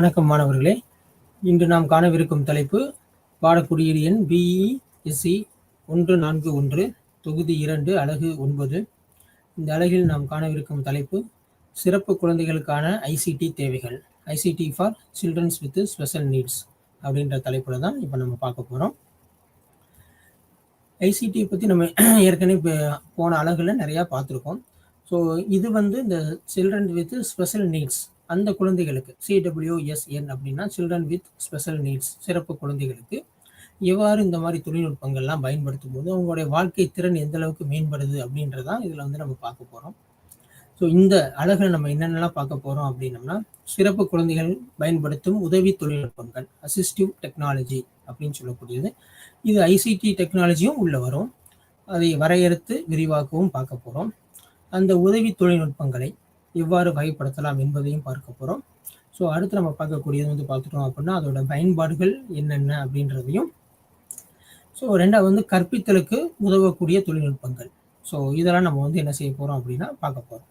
வணக்கம் மாணவர்களே. இன்று நாம் காணவிருக்கும் தலைப்பு பாடக்குறியீடு எண் BE-SE 141 தொகுதி 2 அலகு 9. இந்த அலகில் நாம் காணவிருக்கும் தலைப்பு சிறப்பு குழந்தைகளுக்கான ICT தேவைகள், ICT for children's with special needs அப்படின்ற தலைப்புல தான் இப்போ நம்ம பார்க்க போகிறோம். ஐசிடி பற்றி நம்ம ஏற்கனவே போன அலகுல நிறையா பார்த்துருக்கோம். ஸோ இது இந்த சில்ட்ரன் வித் ஸ்பெஷல் நீட்ஸ், அந்த குழந்தைகளுக்கு CWSN அப்படின்னா சில்ட்ரன் வித் ஸ்பெஷல் நீட்ஸ், சிறப்பு குழந்தைகளுக்கு எவ்வாறு இந்த மாதிரி தொழில்நுட்பங்கள்லாம் பயன்படுத்தும் போது அவங்களுடைய வாழ்க்கை திறன் எந்த அளவுக்கு மேம்படுது அப்படின்றதான் இதில் நம்ம பார்க்க போகிறோம். ஸோ இந்த அழகில் நம்ம என்னென்னலாம் பார்க்க போகிறோம் அப்படின்னம்னா, சிறப்பு குழந்தைகள் பயன்படுத்தும் உதவி தொழில்நுட்பங்கள், அசிஸ்டிவ் டெக்னாலஜி அப்படின்னு சொல்லக்கூடியது. இது ICT டெக்னாலஜியும் உள்ள வரும். அதை வரையறுத்து விரிவாக்கவும் பார்க்க போகிறோம். அந்த உதவி தொழில்நுட்பங்களை எவ்வாறு வகைப்படுத்தலாம் என்பதையும் பார்க்க போகிறோம். ஸோ அடுத்து நம்ம பார்க்கக்கூடியது பார்த்துட்டோம் அப்படின்னா அதோட பயன்பாடுகள் என்னென்ன அப்படின்றதையும், ஸோ ரெண்டாவது கற்பித்தலுக்கு உதவக்கூடிய தொழில்நுட்பங்கள். ஸோ இதெல்லாம் நம்ம என்ன செய்ய போகிறோம் அப்படின்னா பார்க்க போகிறோம்.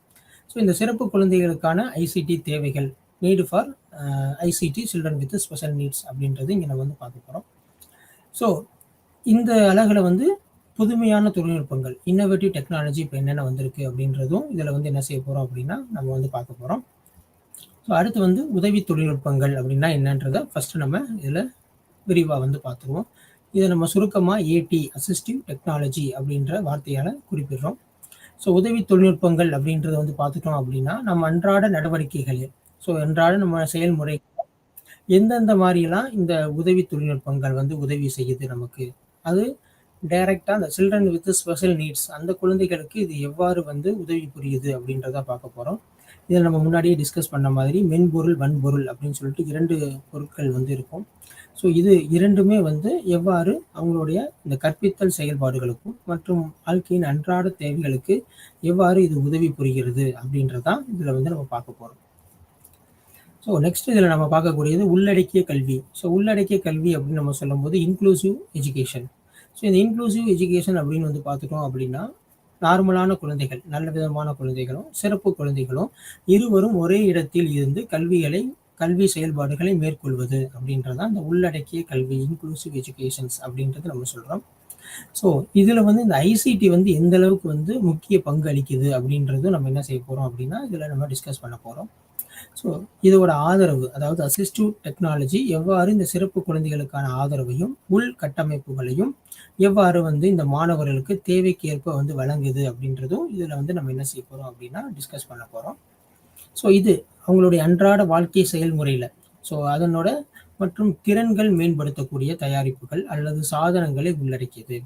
ஸோ இந்த சிறப்பு குழந்தைகளுக்கான ICT தேவைகள், need for ICT children with special needs அப்படின்றது இங்கே நம்ம பார்க்க போகிறோம். ஸோ இந்த அலகில் புதுமையான தொழில்நுட்பங்கள், இன்னோவேட்டிவ் டெக்னாலஜி இப்போ என்னென்ன வந்திருக்கு அப்படின்றதும் இதில் என்ன செய்ய போகிறோம் அப்படின்னா நம்ம பார்க்க போகிறோம். ஸோ அடுத்து உதவி தொழில்நுட்பங்கள் அப்படின்னா என்னன்றதை ஃபஸ்ட்டு நம்ம இதில் விரிவாக பார்த்துருவோம். இதை நம்ம சுருக்கமாக AT, அசிஸ்டிவ் டெக்னாலஜி அப்படின்ற வார்த்தையால் குறிப்பிடுறோம். ஸோ உதவி தொழில்நுட்பங்கள் அப்படின்றத பார்த்துட்டோம் அப்படின்னா நம்ம அன்றாட நடவடிக்கைகளில், ஸோ அன்றாட நம்ம செயல்முறை எந்தெந்த மாதிரிலாம் இந்த உதவி தொழில்நுட்பங்கள் உதவி செய்யுது நமக்கு, அது டைரக்டாக அந்த சில்ட்ரன் வித் ஸ்பெஷல் நீட்ஸ் அந்த குழந்தைகளுக்கு இது எவ்வாறு உதவி புரியுது அப்படின்றத பார்க்க போகிறோம். இதில் நம்ம முன்னாடியே டிஸ்கஸ் பண்ண மாதிரி மென்பொருள், வன்பொருள் அப்படின்னு சொல்லிட்டு 2 பொருட்கள் இருக்கும். ஸோ இது இரண்டுமே எவ்வாறு அவங்களுடைய இந்த கற்பித்தல் செயல்பாடுகளுக்கும் மற்றும் வாழ்க்கையின் அன்றாட தேவைகளுக்கு எவ்வாறு இது உதவி புரிகிறது அப்படின்றதான் இதில் நம்ம பார்க்க போகிறோம். ஸோ நெக்ஸ்ட் இதில் நம்ம பார்க்கக்கூடியது உள்ளடக்கிய கல்வி. ஸோ உள்ளடக்கிய கல்வி அப்படின்னு நம்ம சொல்லும்போது இன்க்ளூசிவ் எஜுகேஷன். ஸோ இந்த இன்க்ளூசிவ் எஜுகேஷன் அப்படின்னு பார்த்துட்டோம் அப்படின்னா நார்மலான குழந்தைகள், நல்ல விதமான குழந்தைகளும் சிறப்பு குழந்தைகளும் இருவரும் ஒரே இடத்தில் இருந்து கல்வி செயல்பாடுகளை மேற்கொள்வது அப்படின்றதான் இந்த உள்ளடக்கிய கல்வி, இன்க்ளூசிவ் எஜுகேஷன்ஸ் அப்படின்றது நம்ம சொல்கிறோம். ஸோ இதில் இந்த ICT எந்த அளவுக்கு முக்கிய பங்கு அளிக்குது அப்படின்றது நம்ம என்ன செய்ய போகிறோம் அப்படின்னா இதில் நம்ம டிஸ்கஸ் பண்ண போகிறோம். ஸோ இதோட ஆதரவு, அதாவது அசிஸ்டிவ் டெக்னாலஜி எவ்வாறு இந்த சிறப்பு குழந்தைகளுக்கான ஆதரவையும் உள்கட்டமைப்புகளையும் எவ்வாறு இந்த மாணவர்களுக்கு தேவைக்கு ஏற்ப வழங்குது அப்படின்றதும் இதில் நம்ம என்ன செய்ய போகிறோம் அப்படின்னா டிஸ்கஸ் பண்ண போகிறோம். ஸோ இது அவங்களுடைய அன்றாட வாழ்க்கை செயல்முறையில், ஸோ அதனோட மற்றும் திறன்கள் மேம்படுத்தக்கூடிய தயாரிப்புகள் அல்லது சாதனங்களை உள்ளடக்கியது.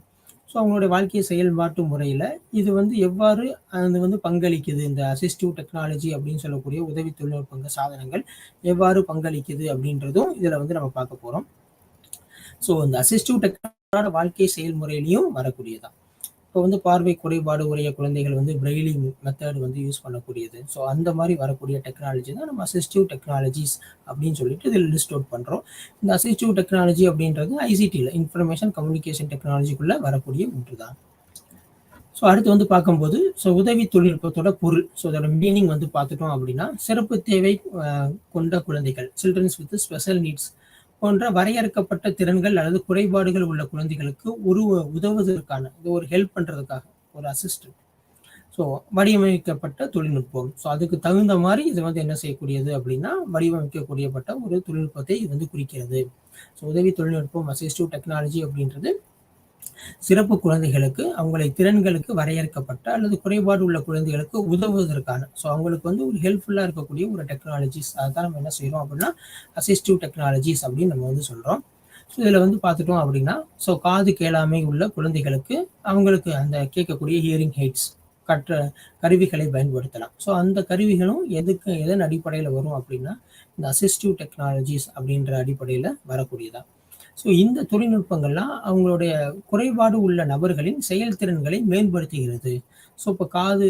ஸோ அவங்களுடைய வாழ்க்கை செயல்பாட்டு முறையில் இது எவ்வாறு அது பங்களிக்குது, இந்த அசிஸ்டிவ் டெக்னாலஜி அப்படின்னு சொல்லக்கூடிய உதவி தொழில்நுட்பங்கள் சாதனங்கள் எவ்வாறு பங்களிக்குது அப்படின்றதும் இதில் நம்ம பார்க்க போகிறோம். ஸோ இந்த அசிஸ்டிவ் டெக்னாலஜியோட வாழ்க்கை செயல்முறையிலையும் வரக்கூடியதான். இப்போ பார்வை குறைபாடு உடைய குழந்தைகள் பிரெய்லி மெத்தட் யூஸ் பண்ணக்கூடியது. ஸோ அந்த மாதிரி வரக்கூடிய டெக்னாலஜி தான் நம்ம அசிஸ்டிவ் டெக்னாலஜிஸ் அப்படின்னு சொல்லிட்டு இதில் லிஸ்ட் அவுட் பண்ணுறோம். இந்த அசிஸ்டிவ் டெக்னாலஜி அப்படின்றது ICTயில் இன்ஃபர்மேஷன் கம்யூனிகேஷன் டெக்னாலஜிக்குள்ளே வரக்கூடிய ஒன்று தான். ஸோ அடுத்து பார்க்கும்போது உதவி தொழில்நுட்பத்தோட பொருள், ஸோ அதோட மீனிங் பார்த்துட்டோம் அப்படின்னா சிறப்பு தேவை கொண்ட குழந்தைகள், சில்ட்ரன்ஸ் வித் ஸ்பெஷல் நீட்ஸ் போன்ற வரையறுக்கப்பட்ட திறன்கள் அல்லது குறைபாடுகள் உள்ள குழந்தைகளுக்கு உதவுவதற்கான, இது ஒரு ஹெல்ப் பண்ணுறதுக்காக ஒரு அசிஸ்டன்ட், ஸோ வடிவமைக்கப்பட்ட தொழில்நுட்பம். ஸோ அதுக்கு தகுந்த மாதிரி இது என்ன செய்யக்கூடியது அப்படின்னா வடிவமைக்கக்கூடியப்பட்ட ஒரு தொழில்நுட்பத்தை இது குறிக்கிறது. ஸோ உதவி தொழில்நுட்பம், அசிஸ்டிவ் டெக்னாலஜி அப்படின்றது சிறப்பு குழந்தைகளுக்கு அவங்களை திறன்களுக்கு வரையறுக்கப்பட்ட அல்லது குறைபாடு உள்ள குழந்தைகளுக்கு உதவுவதற்கான, ஸோ அவங்களுக்கு ஒரு ஹெல்ப்ஃபுல்லாக இருக்கக்கூடிய ஒரு டெக்னாலஜிஸ், அதுதான் நம்ம என்ன செய்கிறோம் அப்படின்னா அசிஸ்டிவ் டெக்னாலஜிஸ் அப்படின்னு நம்ம சொல்கிறோம். ஸோ இதில் பார்த்துட்டோம் அப்படின்னா ஸோ காது கேளாமை உள்ள குழந்தைகளுக்கு அவங்களுக்கு அந்த கேட்கக்கூடிய ஹியரிங் ஹெய்ட்ஸ் கருவிகளை பயன்படுத்தலாம். ஸோ அந்த கருவிகளும் எதன் அடிப்படையில் வரும் அப்படின்னா இந்த அசிஸ்டிவ் டெக்னாலஜிஸ் அப்படின்ற அடிப்படையில் வரக்கூடியதான். ஸோ இந்த தொழில்நுட்பங்கள்லாம் அவங்களுடைய குறைபாடு உள்ள நபர்களின் செயல்திறன்களை மேம்படுத்துகிறது. ஸோ இப்போ காது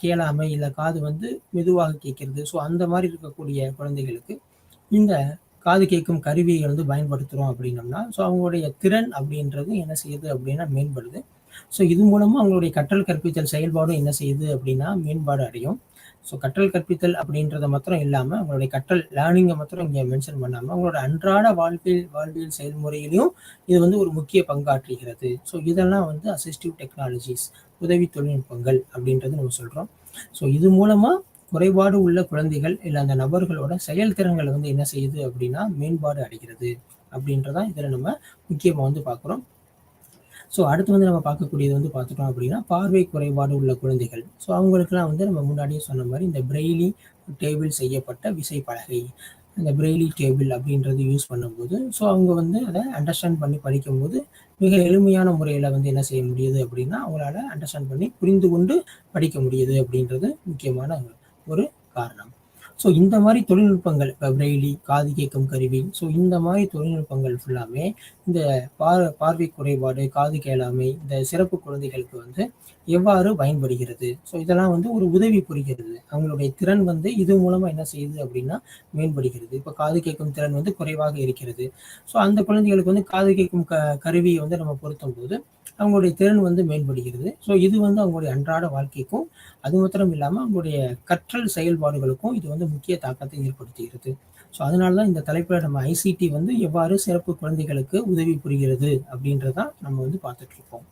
கேளாமை இல்லை காது மெதுவாக கேட்கிறது, ஸோ அந்த மாதிரி இருக்கக்கூடிய குழந்தைகளுக்கு இந்த காது கேட்கும் கருவியை பயன்படுத்துகிறோம் அப்படின்னோம்னா ஸோ அவங்களுடைய திறன் அப்படின்றது என்ன செய்யுது அப்படின்னா மேம்படுது. ஸோ இது மூலமா அவங்களுடைய கற்றல் கற்பித்தல் செயல்பாடும் என்ன செய்யுது அப்படின்னா மேம்பாடு அடையும். ஸோ கற்றல் கற்பித்தல் அப்படின்றத மாத்திரம் இல்லாமல் அவங்களுடைய கற்றல் லேர்னிங்கை மாத்திரம் இங்கே மென்ஷன் பண்ணாமல் அவங்களோட அன்றாட வாழ்வியல் செயல்முறையிலையும் இது வந்து ஒரு முக்கிய பங்காற்றுகிறது. ஸோ இதெல்லாம் வந்து அசிஸ்டிவ் டெக்னாலஜிஸ், உதவி தொழில்நுட்பங்கள் அப்படின்றது நம்ம சொல்கிறோம். ஸோ இது மூலமாக குறைபாடு உள்ள குழந்தைகள் இல்லை அந்த நபர்களோட செயல்திறன்களை வந்து என்ன செய்யுது அப்படின்னா மேம்பாடு அடைகிறது அப்படின்றதான் இதில் நம்ம முக்கியமாக வந்து பார்க்குறோம். ஸோ அடுத்து வந்து நம்ம பார்க்கக்கூடியது வந்து பார்த்துட்டோம் அப்படின்னா பார்வை குறைபாடு உள்ள குழந்தைகள். ஸோ அவங்களுக்குலாம் வந்து நம்ம முன்னாடியே சொன்ன மாதிரி இந்த பிரெய்லி டேபிள் செய்யப்பட்ட விசைப்பலகை, இந்த பிரெய்லி டேபிள் அப்படின்றது யூஸ் பண்ணும்போது ஸோ அவங்க வந்து அதை அண்டர்ஸ்டாண்ட் பண்ணி படிக்கும்போது மிக எளிமையான முறையில் வந்து என்ன செய்ய முடியுது அப்படின்னா அவங்களால அண்டர்ஸ்டாண்ட் பண்ணி புரிந்து கொண்டு படிக்க முடியுது அப்படின்றது முக்கியமான ஒரு காரணம். ஸோ இந்த மாதிரி தொழில்நுட்பங்கள் இப்போ பிரெய்லி, காது கேட்கும் கருவி, ஸோ இந்த மாதிரி தொழில்நுட்பங்கள் ஃபுல்லாமே இந்த பார்வை குறைபாடு, காது கேளாமை, இந்த சிறப்பு குழந்தைகளுக்கு வந்து எவ்வாறு பயன்படுகிறது. ஸோ இதெல்லாம் வந்து ஒரு உதவி புரிகிறது. அவங்களுடைய திறன் வந்து இது மூலமாக என்ன செய்யுது அப்படின்னா மேம்படுகிறது. இப்போ காது கேட்கும் திறன் வந்து குறைவாக இருக்கிறது. ஸோ அந்த குழந்தைகளுக்கு வந்து காது கேட்கும் கருவியை வந்து நம்ம பொருத்தும் போது அவங்களுடைய திறன் வந்து மேம்படுகிறது. ஸோ இது வந்து அவங்களுடைய அன்றாட வாழ்க்கைக்கும் அது மாத்திரம் இல்லாமல் அவங்களுடைய கற்றல் செயல்பாடுகளுக்கும் இது வந்து முக்கிய தாக்கத்தை ஏற்படுத்துகிறது. ஸோ அதனால தான் இந்த தலைப்பில் நம்ம ஐசிடி வந்து எவ்வாறு சிறப்பு குழந்தைகளுக்கு உதவி புரிகிறது அப்படின்றதான் நம்ம வந்து பார்த்துட்டு இருக்கோம்.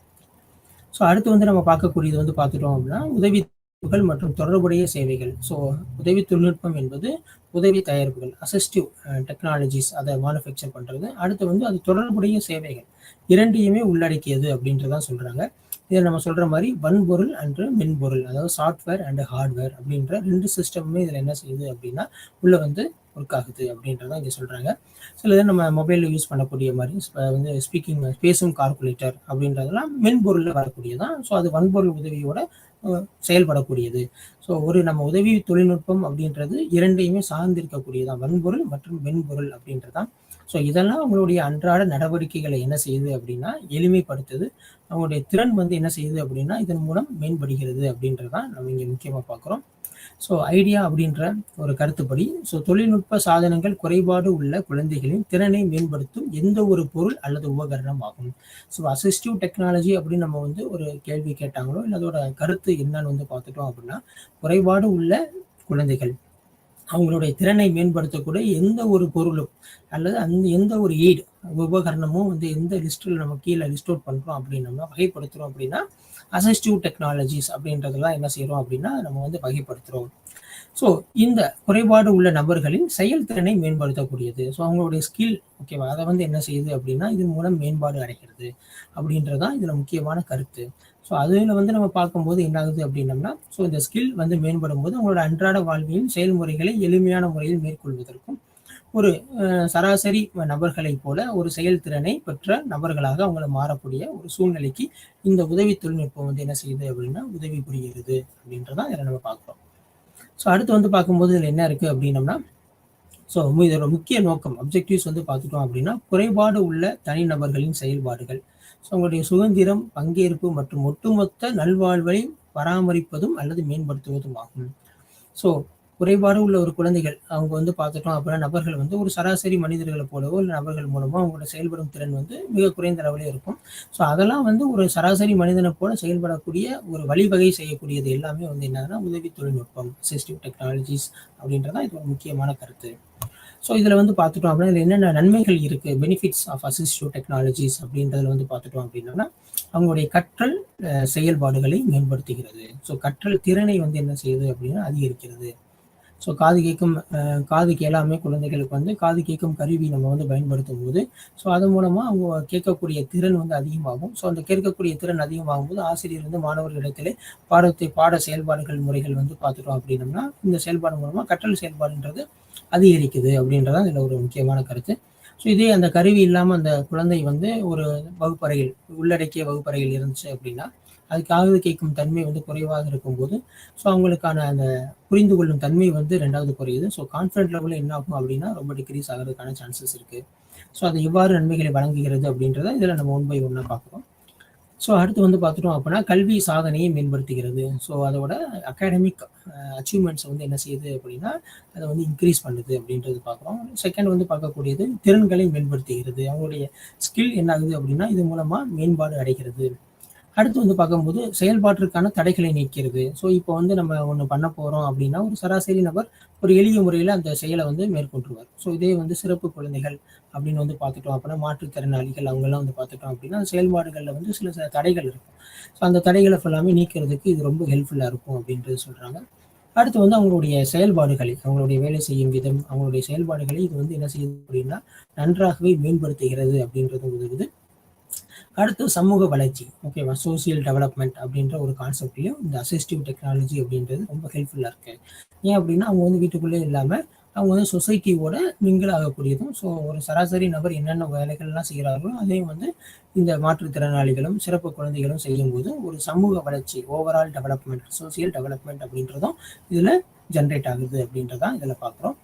ஸோ அடுத்து வந்து நம்ம பார்க்கக்கூடியது வந்து பார்த்துட்டோம் அப்படின்னா உதவி மற்றும் தொடர்புடைய சேவைகள். ஸோ உதவி தொழில்நுட்பம் என்பது உதவி தயாரிப்புகள், அசிஸ்டிவ் டெக்னாலஜிஸ், அதை மேனுஃபேக்சர் பண்ணுறது. அடுத்து வந்து அது தொடர்புடைய சேவைகள் இரண்டையுமே உள்ளடக்கியது அப்படின்றதான் சொல்கிறாங்க. இதில் நம்ம சொல்கிற மாதிரி வன்பொருள் அன்று மென்பொருள், அதாவது சாஃப்ட்வேர் அண்ட் ஹார்ட்வேர் அப்படின்ற 2 சிஸ்டமுமே இதில் என்ன செய்யுது அப்படின்னா உள்ளே வந்து ஒர்க் ஆகுது அப்படின்றதான் இங்கே சொல்கிறாங்க. சில நம்ம மொபைலில் யூஸ் பண்ணக்கூடிய மாதிரி வந்து பேசும் கால்குலேட்டர் அப்படின்றதெல்லாம் மென்பொருளில் வரக்கூடியதான். ஸோ அது வன்பொருள் உதவியோட செயல்படக்கூடியது. ஸோ ஒரு நம்ம உதவி தொழில்நுட்பம் அப்படின்றது இரண்டையுமே சார்ந்திருக்கக்கூடியதான், வன்பொருள் மற்றும் மென்பொருள் அப்படின்றதான். ஸோ இதெல்லாம் அவங்களுடைய அன்றாட நடவடிக்கைகளை என்ன செய்யுது அப்படின்னா எளிமைப்படுத்துது. அவங்களுடைய திறன் வந்து என்ன செய்யுது அப்படின்னா இதன் மூலம் மேம்படுகிறது அப்படின்றதான் நம்ம இங்கே முக்கியமாக பார்க்குறோம். ஸோ ஐடியா அப்படின்ற ஒரு கருத்துப்படி ஸோ தொழில்நுட்ப சாதனங்கள் குறைபாடு உள்ள குழந்தைகளின் திறனை மேம்படுத்தும் எந்த ஒரு பொருள் அல்லது உபகரணம் ஆகும். ஸோ அசிஸ்டிவ் டெக்னாலஜி அப்படின்னு நம்ம வந்து ஒரு கேள்வி கேட்டாங்களோ இல்லை அதோட கருத்து என்னன்னு வந்து பார்த்துட்டோம் அப்படின்னா குறைபாடு உள்ள குழந்தைகள் அவங்களுடைய திறனை மேம்படுத்தக்கூடிய எந்த ஒரு பொருளும் அல்லது அந்த எந்த ஒரு எய்டு உபகரணமும் வந்து எந்த லிஸ்ட்டில் நம்ம கீழே லிஸ்ட் அவுட் பண்ணுறோம் அப்படின்னோம்னா வகைப்படுத்துகிறோம் அப்படின்னா அசிஸ்டிவ் டெக்னாலஜிஸ் அப்படின்றதெல்லாம் என்ன செய்கிறோம் அப்படின்னா நம்ம வந்து வகைப்படுத்துகிறோம். ஸோ இந்த குறைபாடு உள்ள நபர்களின் செயல்திறனை மேம்படுத்தக்கூடியது. ஸோ அவங்களுடைய ஸ்கில் ஓகேவா அதை வந்து என்ன செய்யுது அப்படின்னா இதன் மூலம் மேம்பாடு அடைகிறது அப்படின்றதான் இதில் முக்கியமான கருத்து. ஸோ அதில் வந்து நம்ம பார்க்கும்போது என்ன ஆகுது அப்படின்னம்னா ஸோ இந்த ஸ்கில் வந்து மேம்படும் போது அவங்களோட அன்றாட வாழ்வியல் செயல்முறைகளை எளிமையான முறையில் மேற்கொள்வதற்கும் ஒரு சராசரி நபர்களை போல ஒரு செயல்திறனை பெற்ற நபர்களாக அவங்கள மாறக்கூடிய ஒரு சூழ்நிலைக்கு இந்த உதவி தொழில்நுட்பம் வந்து என்ன செய்யுது அப்படின்னா உதவி புரிகிறது அப்படின்றதான் இதில் நம்ம பார்க்குறோம். ஸோ அடுத்து வந்து பார்க்கும்போது இதில் என்ன இருக்குது அப்படின்னம்னா ஸோ இதோட முக்கிய நோக்கம் அப்ஜெக்டிவ்ஸ் வந்து பார்த்துட்டோம் அப்படின்னா குறைபாடு உள்ள தனிநபர்களின் செயல்பாடுகள், ஸோ அவங்களுடைய சுதந்திரம், பங்கேற்பு மற்றும் ஒட்டுமொத்த நல்வாழ்வை பராமரிப்பதும் அல்லது மேம்படுத்துவதும் ஆகும். ஸோ குறைபாடு உள்ள ஒரு குழந்தைகள் அவங்க வந்து பார்த்துட்டோம் அப்படின்னா நபர்கள் வந்து ஒரு சராசரி மனிதர்களை போலவோ இல்லை நபர்கள் மூலமோ அவங்களோட செயல்படும் திறன் வந்து மிக குறைந்த அளவிலே இருக்கும். ஸோ அதெல்லாம் வந்து ஒரு சராசரி மனிதனை போல செயல்படக்கூடிய ஒரு வழிவகை செய்யக்கூடியது எல்லாமே வந்து என்னன்னா உதவி தொழில்நுட்பம், அசிஸ்டிவ் டெக்னாலஜிஸ் அப்படின்றதான் இது ஒரு முக்கியமான கருத்து. ஸோ இதில் வந்து பார்த்துட்டோம் அப்படின்னா இதில் என்னென்ன நன்மைகள் இருக்குது, பெனிஃபிட்ஸ் ஆஃப் அசிஸ்டிவ் டெக்னாலஜிஸ் அப்படின்றதுல வந்து பார்த்துட்டோம் அப்படின்னா அவங்களுடைய கற்றல் செயல்பாடுகளை மேம்படுத்துகிறது. ஸோ கற்றல் திறனை வந்து என்ன செய்யுது அப்படின்னா அதிகரிக்கிறது. ஸோ காது கேளாமை குழந்தைகளுக்கு வந்து காது கேட்கும் கருவி நம்ம வந்து பயன்படுத்தும் போது ஸோ அது மூலமாக அவங்க கேட்கக்கூடிய திறன் வந்து அதிகமாகும். ஸோ அந்த கேட்கக்கூடிய திறன் அதிகமாகும் போது ஆசிரியர் வந்து மாணவர்களிடத்திலே பாட செயல்பாடுகள் முறைகள் வந்து பார்த்துட்டோம் அப்படின்னம்னா இந்த செயல்பாடு மூலமாக கற்றல் செயல்பாடுன்றது அதிகரிக்குது அப்படின்றதான் இதில் ஒரு முக்கியமான கருத்து. ஸோ இதே அந்த கருவி இல்லாமல் அந்த குழந்தை வந்து ஒரு வகுப்பறையில் உள்ளடக்கிய வகுப்பறையில் இருந்துச்சு அப்படின்னா அதுக்காக கேட்கும் தன்மை வந்து குறைவாக இருக்கும்போது ஸோ அவங்களுக்கான அந்த புரிந்து கொள்ளும் தன்மை வந்து 2வது குறையுது. ஸோ கான்ஃபிடன்ட் லெவலில் என்ன ஆகும் அப்படின்னா ரொம்ப டிக்ரீஸ் ஆகிறதுக்கான சான்சஸ் இருக்குது. ஸோ அது எவ்வாறு நன்மைகளை வழங்குகிறது அப்படின்றத இதில் நம்ம 1 by 1 பார்க்குறோம். ஸோ அடுத்து வந்து பார்த்துட்டோம் அப்படின்னா கல்வி சாதனையை மேம்படுத்துகிறது. ஸோ அதோட அகாடமிக் அச்சீவ்மெண்ட்ஸ் வந்து என்ன செய்யுது அப்படின்னா அதை வந்து இன்க்ரீஸ் பண்ணுது அப்படின்றது பார்க்குறோம். செகண்ட் வந்து பார்க்கக்கூடியது திறன்களை மேம்படுத்துகிறது. அவங்களுடைய ஸ்கில் என்ன ஆகுது அப்படின்னா இது மூலமாக மேம்பாடு அடைகிறது. அடுத்து வந்து பார்க்கும்போது செயல்பாட்டிற்கான தடைகளை நீக்கிறது. ஸோ இப்போ வந்து நம்ம ஒண்ணு பண்ண போறோம் அப்படின்னா, ஒரு சராசரி நபர் ஒரு எளிய முறையில அந்த செயலை வந்து மேற்கொண்டுருவார். ஸோ இதே வந்து சிறப்பு குழந்தைகள் அப்படின்னு வந்து பார்த்துட்டோம் அப்படின்னா, மாற்றுத்திறனாளிகள் அவங்கலாம் வந்து பார்த்துட்டோம் அப்படின்னா, செயல்பாடுகள்ல வந்து சில சில தடைகள் இருக்கும். ஸோ அந்த தடைகளை ஃபுல்லாமே நீக்கிறதுக்கு இது ரொம்ப ஹெல்ப்ஃபுல்லா இருக்கும் அப்படின்றது சொல்றாங்க. அடுத்து வந்து அவங்களுடைய செயல்பாடுகளை, அவங்களுடைய வேலை செய்யும் விதம், அவங்களுடைய செயல்பாடுகளை இது வந்து என்ன செய்யுது அப்படின்னா, நன்றாகவே மேம்படுத்துகிறது அப்படின்றது உதவுது. அடுத்து சமூக வளர்ச்சி, ஓகேவா? சோசியல் டெவலப்மெண்ட் அப்படின்ற ஒரு கான்செப்ட்லயும் இந்த அசிஸ்டிவ் டெக்னாலஜி அப்படின்றது ரொம்ப ஹெல்ப்ஃபுல்லா இருக்கு. ஏன் அப்படின்னா, அவங்க வந்து வீட்டுக்குள்ளே இல்லாம, அவங்க வந்து சொசைட்டியோட மிங்கிள் ஆகக்கூடியதும், ஸோ ஒரு சராசரி நபர் என்னென்ன வேலைகள்லாம் செய்கிறார்களோ, அதையும் வந்து இந்த மாற்றுத்திறனாளிகளும், சிறப்பு குழந்தைகளும் செய்யும்போது, ஒரு சமூக வளர்ச்சி, ஓவரால் டெவலப்மெண்ட், சோசியல் டெவலப்மெண்ட் அப்படின்றதும் இதில் ஜென்ரேட் ஆகுது அப்படின்றதான் இதில் பார்க்குறோம்.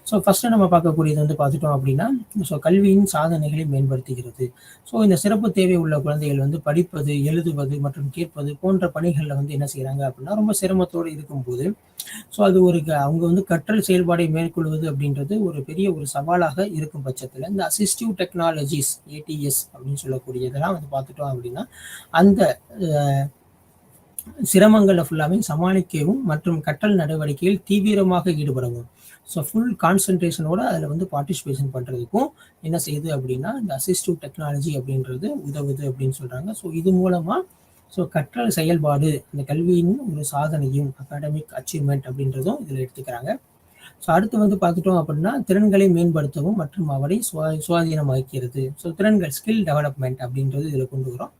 ஸோ ஃபஸ்ட்டு நம்ம பார்க்கக்கூடியது வந்து பார்த்துட்டோம் அப்படின்னா, ஸோ கல்வியின் சாதனைகளை மேம்படுத்துகிறது. ஸோ இந்த சிறப்பு தேவை உள்ள குழந்தைகள் வந்து படிப்பது, எழுதுவது மற்றும் கேட்பது போன்ற பணிகளில் வந்து என்ன செய்கிறாங்க அப்படின்னா, ரொம்ப சிரமத்தோடு இருக்கும்போது, ஸோ அது ஒரு அவங்க வந்து கற்றல் செயல்பாடை மேற்கொள்வது அப்படின்றது ஒரு பெரிய ஒரு சவாலாக இருக்கும் பட்சத்தில், இந்த அசிஸ்டிவ் டெக்னாலஜிஸ், ஏடிஎஸ் அப்படின்னு சொல்லக்கூடியதெல்லாம் வந்து பார்த்துட்டோம் அப்படின்னா, அந்த சிரமங்களை ஃபுல்லாமே சமாளிக்கவும் மற்றும் கற்றல் நடவடிக்கையில் தீவிரமாக ஈடுபடவும், ஸோ ஃபுல் கான்சன்ட்ரேஷனோட அதில் வந்து பார்ட்டிசிபேஷன் பண்ணுறதுக்கும் என்ன செய்யுது அப்படின்னா, இந்த அசிஸ்டிவ் டெக்னாலஜி அப்படின்றது உதவுது அப்படின்னு சொல்கிறாங்க. ஸோ இது மூலமாக ஸோ கற்றல் செயல்பாடு, அந்த கல்வியின் ஒரு சாதனையும், அகாடமிக் அச்சீவ்மெண்ட் அப்படின்றதும் இதில் எடுத்துக்கிறாங்க. ஸோ அடுத்து வந்து பார்த்துட்டோம் அப்படின்னா, திறன்களை மேம்படுத்தவும் மற்றும் அவரை சுவாதீனமாக்கிறது. ஸோ திறன்கள், ஸ்கில் டெவலப்மெண்ட் அப்படின்றது இதில் கொண்டு வரும்.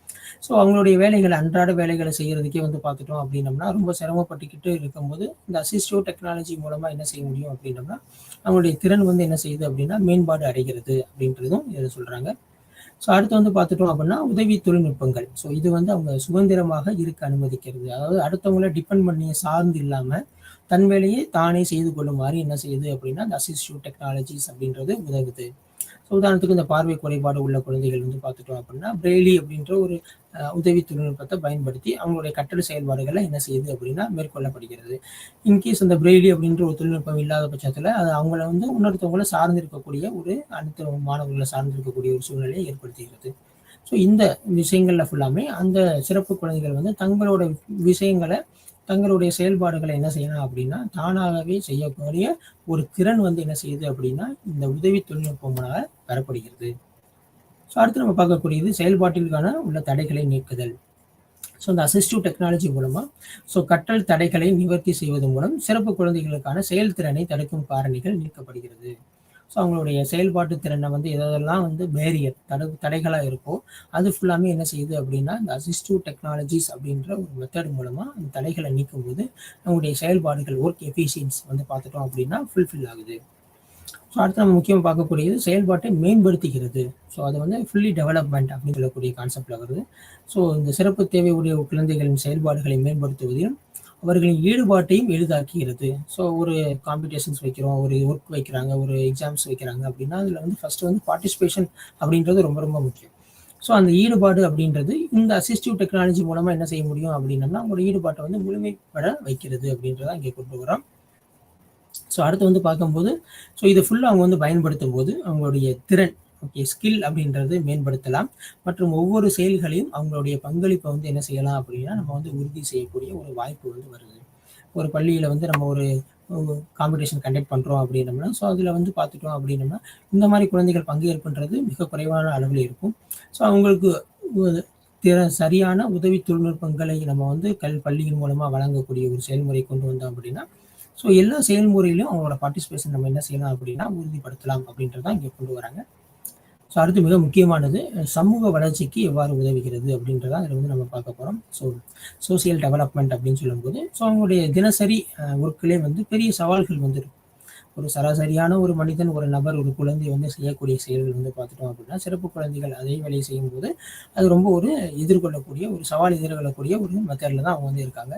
ஸோ அவங்களுடைய வேலைகள், அன்றாட வேலைகளை செய்யறதுக்கே வந்து பார்த்துட்டோம் அப்படின்னம்னா, ரொம்ப சிரமப்பட்டுக்கிட்டு இருக்கும்போது இந்த அசிஸ்டிவ் டெக்னாலஜி மூலமாக என்ன செய்ய முடியும் அப்படின்னம்னா, அவங்களுடைய திறன் வந்து என்ன செய்யுது அப்படின்னா மேம்பாடு அடைகிறது அப்படின்றதும் இதில் சொல்கிறாங்க. ஸோ அடுத்து வந்து பார்த்துட்டோம் அப்படின்னா, உதவி தொழில்நுட்பங்கள். ஸோ இது வந்து அவங்க சுதந்திரமாக இருக்க அனுமதிக்கிறது. அதாவது அடுத்தவங்கள டிபெண்ட் பண்ணி சார்ந்து இல்லாமல் தன் வேலையை தானே செய்து கொள்ளுமாறு என்ன செய்யுது அப்படின்னா, இந்த அசிஸ்டிவ் டெக்னாலஜிஸ் அப்படின்றது உதவுது. ஸோ உதாரணத்துக்கு இந்த பார்வை குறைபாடு உள்ள குழந்தைகள் வந்து பார்த்துட்டோம் அப்படின்னா, பிரெய்லி அப்படின்ற ஒரு உதவி தொழில்நுட்பத்தை பயன்படுத்தி அவங்களுடைய கற்றல் செயல்பாடுகளை என்ன செய்யுது அப்படின்னா மேற்கொள்ளப்படுகிறது. இன்கேஸ் அந்த பிரெய்லி அப்படின்ற ஒரு தொழில்நுட்பம் இல்லாத பட்சத்தில் அது அவங்கள வந்து இன்னொருத்தவங்களை சார்ந்திருக்கக்கூடிய ஒரு அடுத்த மாணவர்களை சார்ந்திருக்கக்கூடிய ஒரு சூழ்நிலையை ஏற்படுத்துகிறது. ஸோ இந்த விஷயங்கள்ல ஃபுல்லாமே அந்த சிறப்பு குழந்தைகள் வந்து தங்களோட விஷயங்களை, தங்களுடைய செயல்பாடுகளை என்ன செய்யலாம் அப்படின்னா, தானாகவே செய்யக்கூடிய ஒரு திறன் வந்து என்ன செய்யுது அப்படின்னா, இந்த உதவி தொழில்நுட்பமாக பெறப்படுகிறது. ஸோ அடுத்து நம்ம பார்க்கக்கூடியது செயல்பாட்டிற்கான உள்ள தடைகளை நீக்குதல். ஸோ இந்த அசிஸ்டிவ் டெக்னாலஜி மூலமாக ஸோ கற்றல் தடைகளை நிவர்த்தி செய்வதன் மூலம் சிறப்பு குழந்தைகளுக்கான செயல்திறனை தடுக்கும் காரணிகள் நீக்கப்படுகிறது. ஸோ அவங்களுடைய செயல்பாட்டு திறனை வந்து எதெல்லாம் வந்து பேரியர், தடைகளாக இருக்கோ அது ஃபுல்லாமே என்ன செய்யுது அப்படின்னா, இந்த அசிஸ்டிவ் டெக்னாலஜிஸ் அப்படின்ற ஒரு மெத்தட் மூலமாக அந்த தடைகளை நீக்கும்போது அவங்களுடைய செயல்பாடுகள், ஒர்க் எஃபிஷியன்சி வந்து பார்த்துட்டோம் அப்படின்னா ஃபுல்ஃபில் ஆகுது. ஸோ அடுத்து நம்ம முக்கியமாக பார்க்கக்கூடியது செயல்பாட்டை மேம்படுத்துகிறது. ஸோ அது வந்து ஃபுல்லி டெவலப்மெண்ட் அப்படின்னு சொல்லக்கூடிய கான்செப்டில் வருது. ஸோ இந்த சிறப்பு தேவையுடைய குழந்தைகளின் செயல்பாடுகளை மேம்படுத்துவதிலும் அவர்களின் ஈடுபாட்டையும் எளிதாக்குகிறது. ஸோ ஒரு காம்படிஷன்ஸ் வைக்கிறோம், ஒரு ஒர்க் வைக்கிறாங்க, ஒரு எக்ஸாம்ஸ் வைக்கிறாங்க அப்படின்னா அதில் வந்து ஃபஸ்ட்டு வந்து பார்ட்டிசிபேஷன் அப்படின்றது ரொம்ப ரொம்ப முக்கியம். ஸோ அந்த ஈடுபாடு அப்படின்றது இந்த அசிஸ்டிவ் டெக்னாலஜி மூலமாக என்ன செய்ய முடியும் அப்படின்னம்னா, அவங்களோட ஈடுபாட்டை வந்து முழுமைப்பட வைக்கிறது அப்படின்றத இங்கே கொண்டு வரோம். ஸோ அடுத்து வந்து பார்க்கும்போது ஸோ இது ஃபுல்லாக அவங்க வந்து பயன்படுத்தும் போது அவங்களுடைய திறன், ஓகே, ஸ்கில் அப்படின்றது மேம்படுத்தலாம். மற்றும் ஒவ்வொரு செயல்களையும் அவங்களுடைய பங்களிப்பை வந்து என்ன செய்யலாம் அப்படின்னா, நம்ம வந்து உறுதி செய்யக்கூடிய ஒரு வாய்ப்பு வந்து வருது. ஒரு பள்ளியில் வந்து நம்ம ஒரு காம்படிஷன் கண்டக்ட் பண்ணுறோம் அப்படின்னம்னா, ஸோ அதில் வந்து பார்த்துட்டோம் அப்படின்னம்னா, இந்த மாதிரி குழந்தைகள் பங்கேற்புன்றது மிக குறைவான அளவில் இருக்கும். ஸோ அவங்களுக்கு சரியான உதவி தொழில்நுட்பங்களை நம்ம வந்து பள்ளியின் மூலமாக வழங்கக்கூடிய ஒரு செயல்முறை கொண்டு வந்தோம் அப்படின்னா, ஸோ எல்லா செயல்முறையிலும் அவங்களோட பார்ட்டிசிபேஷன் நம்ம என்ன செய்யலாம் அப்படின்னா உறுதிப்படுத்தலாம் அப்படின்றதான் இங்கே கொண்டு வராங்க. ஸோ அடுத்து மிக முக்கியமானது சமூக வளர்ச்சிக்கு எவ்வாறு உதவுகிறது அப்படின்றதான் இதில் வந்து நம்ம பார்க்க போகிறோம். ஸோ சோசியல் டெவலப்மெண்ட் அப்படின்னு சொல்லும்போது ஸோ அவங்களுடைய தினசரி ஒர்க்கிலே வந்து பெரிய சவால்கள் வந்து இருக்கும். ஒரு சராசரியான ஒரு மனிதன், ஒரு நபர், ஒரு குழந்தை வந்து செய்யக்கூடிய செயல்கள் வந்து பார்த்துட்டோம் அப்படின்னா, சிறப்பு குழந்தைகள் அதே வேலையை செய்யும்போது அது ரொம்ப ஒரு எதிர்கொள்ளக்கூடிய ஒரு சவால் எதிர்கொள்ளக்கூடிய ஒரு மெத்தடில் தான் அவங்க வந்து இருக்காங்க.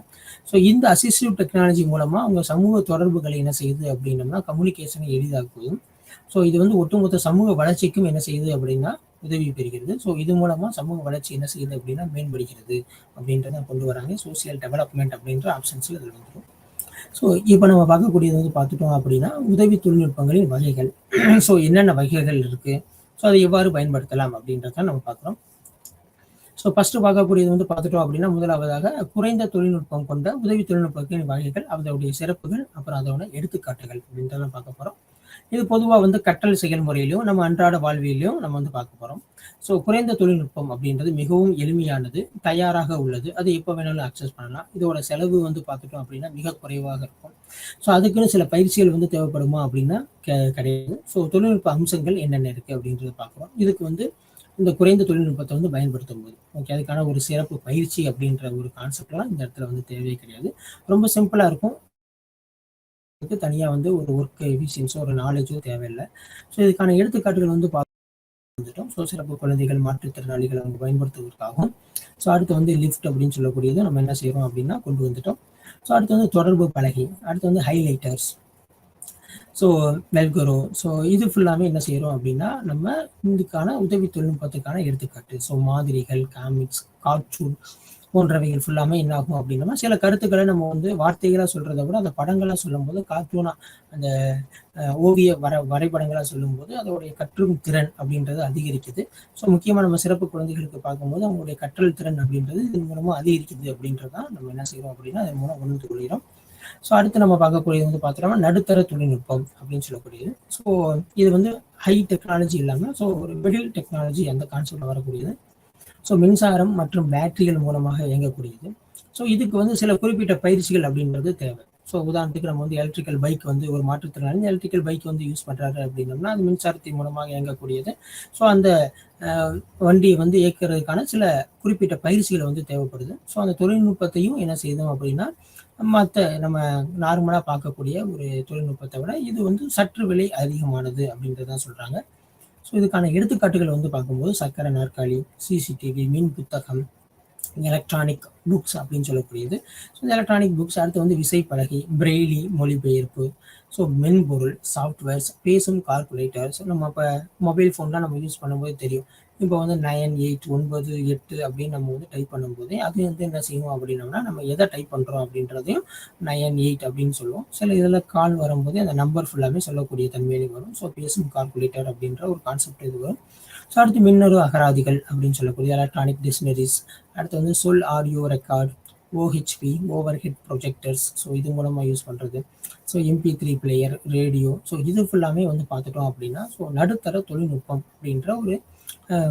ஸோ இந்த அசிஸ்டிவ் டெக்னாலஜி மூலமாக அவங்க சமூக தொடர்புகளை என்ன செய்யுது அப்படின்னம்னா கம்யூனிகேஷனை எளிதாக்குவதும், ஸோ இது வந்து ஒட்டுமொத்த சமூக வளர்ச்சிக்கும் என்ன செய்யுது அப்படின்னா உதவி பெறுகிறது. ஸோ இது மூலமாக சமூக வளர்ச்சி என்ன செய்யுது அப்படின்னா மேம்படுகிறது அப்படின்றத கொண்டு வராங்க. சோசியல் டெவலப்மெண்ட் அப்படின்ற ஆப்ஷன்ஸில் இதில் வந்துடும். ஸோ இப்போ நம்ம பார்க்கக்கூடியது வந்து பார்த்துட்டோம் அப்படின்னா உதவி தொழில்நுட்பங்களின் வகைகள். ஸோ என்னென்ன வகைகள் இருக்குது, ஸோ அதை எவ்வாறு பயன்படுத்தலாம் அப்படின்றத நம்ம பார்க்குறோம். ஸோ ஸோ ஃபர்ஸ்ட் பார்க்கக்கூடியது வந்து பார்த்துட்டோம் அப்படின்னா, முதலாவதாக குறைந்த தொழில்நுட்பம் கொண்ட உதவி தொழில்நுட்பத்தின் வகைகள், அதோடைய சிறப்புகள், அப்புறம் அதோட எடுத்துக்காட்டுகள் அப்படின்றத பார்க்க போறோம். இது பொதுவா வந்து கற்றல் செயல்முறையிலும், நம்ம அன்றாட வாழ்வியலும் நம்ம வந்து பார்க்க போறோம். ஸோ குறைந்த தொழில்நுட்பம் அப்படின்றது மிகவும் எளிமையானது, தயாராக உள்ளது. அது எப்போ வேணாலும் அக்சஸ் பண்ணலாம். இதோட செலவு வந்து பார்த்துட்டோம் அப்படின்னா மிக குறைவாக இருக்கும். ஸோ அதுக்குன்னு சில பயிற்சிகள் வந்து தேவைப்படுமா அப்படின்னா கிடையாது. ஸோ தொழில்நுட்ப அம்சங்கள் என்னென்ன இருக்கு அப்படின்றத பார்க்குறோம். இதுக்கு வந்து இந்த குறைந்த தொழில்நுட்பத்தை வந்து பயன்படுத்தும் போது ஓகே, அதுக்கான ஒரு சிறப்பு பயிற்சி அப்படின்ற ஒரு கான்செப்ட்லாம் இந்த இடத்துல வந்து தேவையே கிடையாது. ரொம்ப சிம்பிளா இருக்கும். தனியா வந்து ஒரு ஒர்க் எஃபிஷியன்ஸோ ஒரு நாலேஜோ தேவையில்லை. ஸோ இதுக்கான எடுத்துக்காட்டுகள் வந்து பார்த்துட்டோம். ஸோ சிறப்பு குழந்தைகள், மாற்றுத்திறனாளிகள் அவங்க பயன்படுத்துவதற்காகவும். ஸோ அடுத்து வந்து லிஃப்ட் அப்படின்னு சொல்லக்கூடியது நம்ம என்ன செய்யறோம் அப்படின்னா கொண்டு வந்துட்டோம். ஸோ அடுத்து வந்து தொடர்பு பலகை, அடுத்து வந்து ஹைலைட்டர்ஸ், ஸோ வெல்கரோ. ஸோ இது ஃபுல்லாமே என்ன செய்யறோம் அப்படின்னா நம்ம இதுக்கான உதவி தொழில்நுட்பத்துக்கான எடுத்துக்காட்டு. ஸோ மாதிரிகள், காமிக்ஸ், கார்ட்டூன் போன்றவைகள் ஃபுல்லாமே என்ன ஆகும் அப்படின்னா சில கருத்துக்களை நம்ம வந்து வார்த்தைகளாக சொல்றதை விட அந்த படங்களாக சொல்லும்போது, கார்ட்டூனா அந்த ஓவிய வரைபடங்களாக சொல்லும்போது அதோடைய கற்றும் திறன் அப்படின்றது அதிகரிக்குது. ஸோ முக்கியமாக நம்ம சிறப்பு குழந்தைகளுக்கு பார்க்கும்போது அவங்களுடைய கற்றல் திறன் அப்படின்றது இதன் மூலமா அதிகரிக்குது அப்படின்றதான் நம்ம என்ன செய்யறோம் அப்படின்னா அதன் மூலம் உணர்ந்து கொள்கிறோம். ஸோ அடுத்து நம்ம பார்க்கக்கூடியது வந்து பார்த்தோம்னா நடுத்தர தொழில்நுட்பம் அப்படின்னு சொல்லக்கூடியது. ஸோ இது வந்து ஹை டெக்னாலஜி இல்லாமல் ஸோ ஒரு மிடில் டெக்னாலஜி அந்த கான்செப்ட்ல வரக்கூடியது. ஸோ மின்சாரம் மற்றும் பேட்டரிகள் மூலமாக இயங்கக்கூடியது. ஸோ இதுக்கு வந்து சில குறிப்பிட்ட பயிற்சிகள் அப்படின்றது தேவை. ஸோ உதாரணத்துக்கு நம்ம வந்து எலக்ட்ரிக்கல் பைக் வந்து ஒரு மாற்றுத்திறனாளி எலக்ட்ரிக்கல் பைக் வந்து யூஸ் பண்ணுறாரு அப்படின்னோம்னா அது மின்சாரத்தின் மூலமாக இயங்கக்கூடியது. ஸோ அந்த வண்டியை வந்து இயக்கிறதுக்கான சில குறிப்பிட்ட பயிற்சிகள் வந்து தேவைப்படுது. ஸோ அந்த தொழில்நுட்பத்தையும் என்ன செய்தோம் அப்படின்னா மற்ற நம்ம நார்மலாக பார்க்கக்கூடிய ஒரு தொழில்நுட்பத்தை விட இது வந்து சற்று விலை அதிகமானது அப்படின்றதான் சொல்கிறாங்க. ஸோ இதுக்கான எடுத்துக்காட்டுகள் வந்து பார்க்கும்போது சக்கர நாற்காலி, சிசிடிவி, மின் புத்தகம், எலக்ட்ரானிக் புக்ஸ் அப்படின்னு சொல்லக்கூடியது. ஸோ இந்த எலக்ட்ரானிக் புக்ஸ் அடுத்து வந்து விசைப்பலகை, பிரெய்லி மொழிபெயர்ப்பு, ஸோ மென்பொருள், சாஃப்ட்வேர்ஸ், பேசும் கால்குலேட்டர். ஸோ நம்ம இப்போ மொபைல் ஃபோன்லாம் நம்ம யூஸ் பண்ணும்போது தெரியும். இப்போ வந்து 9, 8, 9, 8 அப்படின்னு நம்ம வந்து டைப் பண்ணும்போது அது வந்து என்ன செய்யும் அப்படின்னோம்னா நம்ம எதை டைப் பண்ணுறோம் அப்படின்றதையும் 9, 8 அப்படின்னு சொல்லுவோம். சில இதில் கால் வரும்போது அந்த நம்பர் ஃபுல்லாமே சொல்லக்கூடிய தன்மையிலே வரும். ஸோ பேசும் கால்குலேட்டர் அப்படின்ற ஒரு கான்செப்ட் இது வரும். ஸோ அடுத்து மின்னணு அகராதிகள் அப்படின்னு சொல்லக்கூடிய எலக்ட்ரானிக் டிக்ஷனரிஸ், அடுத்து வந்து சொல் audio record, OHP over head projectors, so இது மூலமாக யூஸ் பண்ணுறது. So MP3 player, radio. So இது ஃபுல்லாமே வந்து பார்த்துட்டோம் அப்படின்னா ஸோ நடுத்தர தொழில்நுட்பம் அப்படின்ற ஒரு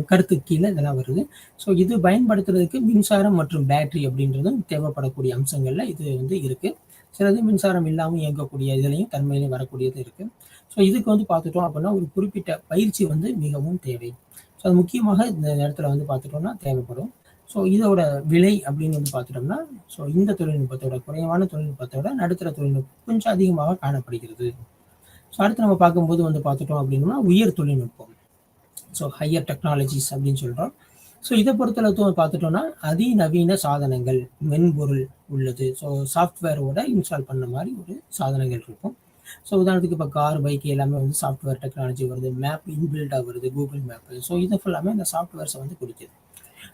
கருத்து கீழே இதெல்லாம் வருது. ஸோ இது பயன்படுத்துறதுக்கு மின்சாரம் மற்றும் பேட்டரி அப்படின்றதும் தேவைப்படக்கூடிய அம்சங்கள்ல இது வந்து இருக்கு. சிலது மின்சாரம் இல்லாமல் இயங்கக்கூடிய இதுலையும் தன்மையிலையும் வரக்கூடியது இருக்கு. ஸோ இதுக்கு வந்து பார்த்துட்டோம் அப்படின்னா ஒரு குறிப்பிட்ட பயிற்சி வந்து மிகவும் தேவை. ஸோ அது முக்கியமாக இந்த இடத்துல வந்து பார்த்துட்டோம்னா தேவைப்படும். ஸோ இதோட விலை அப்படின்னு வந்து பார்த்துட்டோம்னா ஸோ இந்த தொழில்நுட்பத்தோட குறைவான தொழில்நுட்பத்தோட நடுத்தர தொழில்நுட்பம் கொஞ்சம் அதிகமாக காணப்படுகிறது. ஸோ அடுத்து நம்ம பார்க்கும்போது வந்து பார்த்துட்டோம் அப்படின்னா உயர் தொழில்நுட்பம், ஸோ ஹையர் டெக்னாலஜிஸ் அப்படின்னு சொல்கிறோம். ஸோ இதை பொறுத்தளவு பார்த்துட்டோம்னா அதிநவீன சாதனங்கள், மென்பொருள் உள்ளது. ஸோ சாஃப்ட்வேரோட இன்ஸ்டால் பண்ண மாதிரி ஒரு சாதனங்கள் இருக்கும். ஸோ உதாரணத்துக்கு இப்போ கார், பைக் எல்லாமே வந்து சாஃப்ட்வேர் டெக்னாலஜி வருது, மேப் இன்பில்டாக வருது, கூகுள் மேப்பு. ஸோ இது ஃபுல்லாமே இந்த சாஃப்ட்வேர்ஸை வந்து குறிக்குது.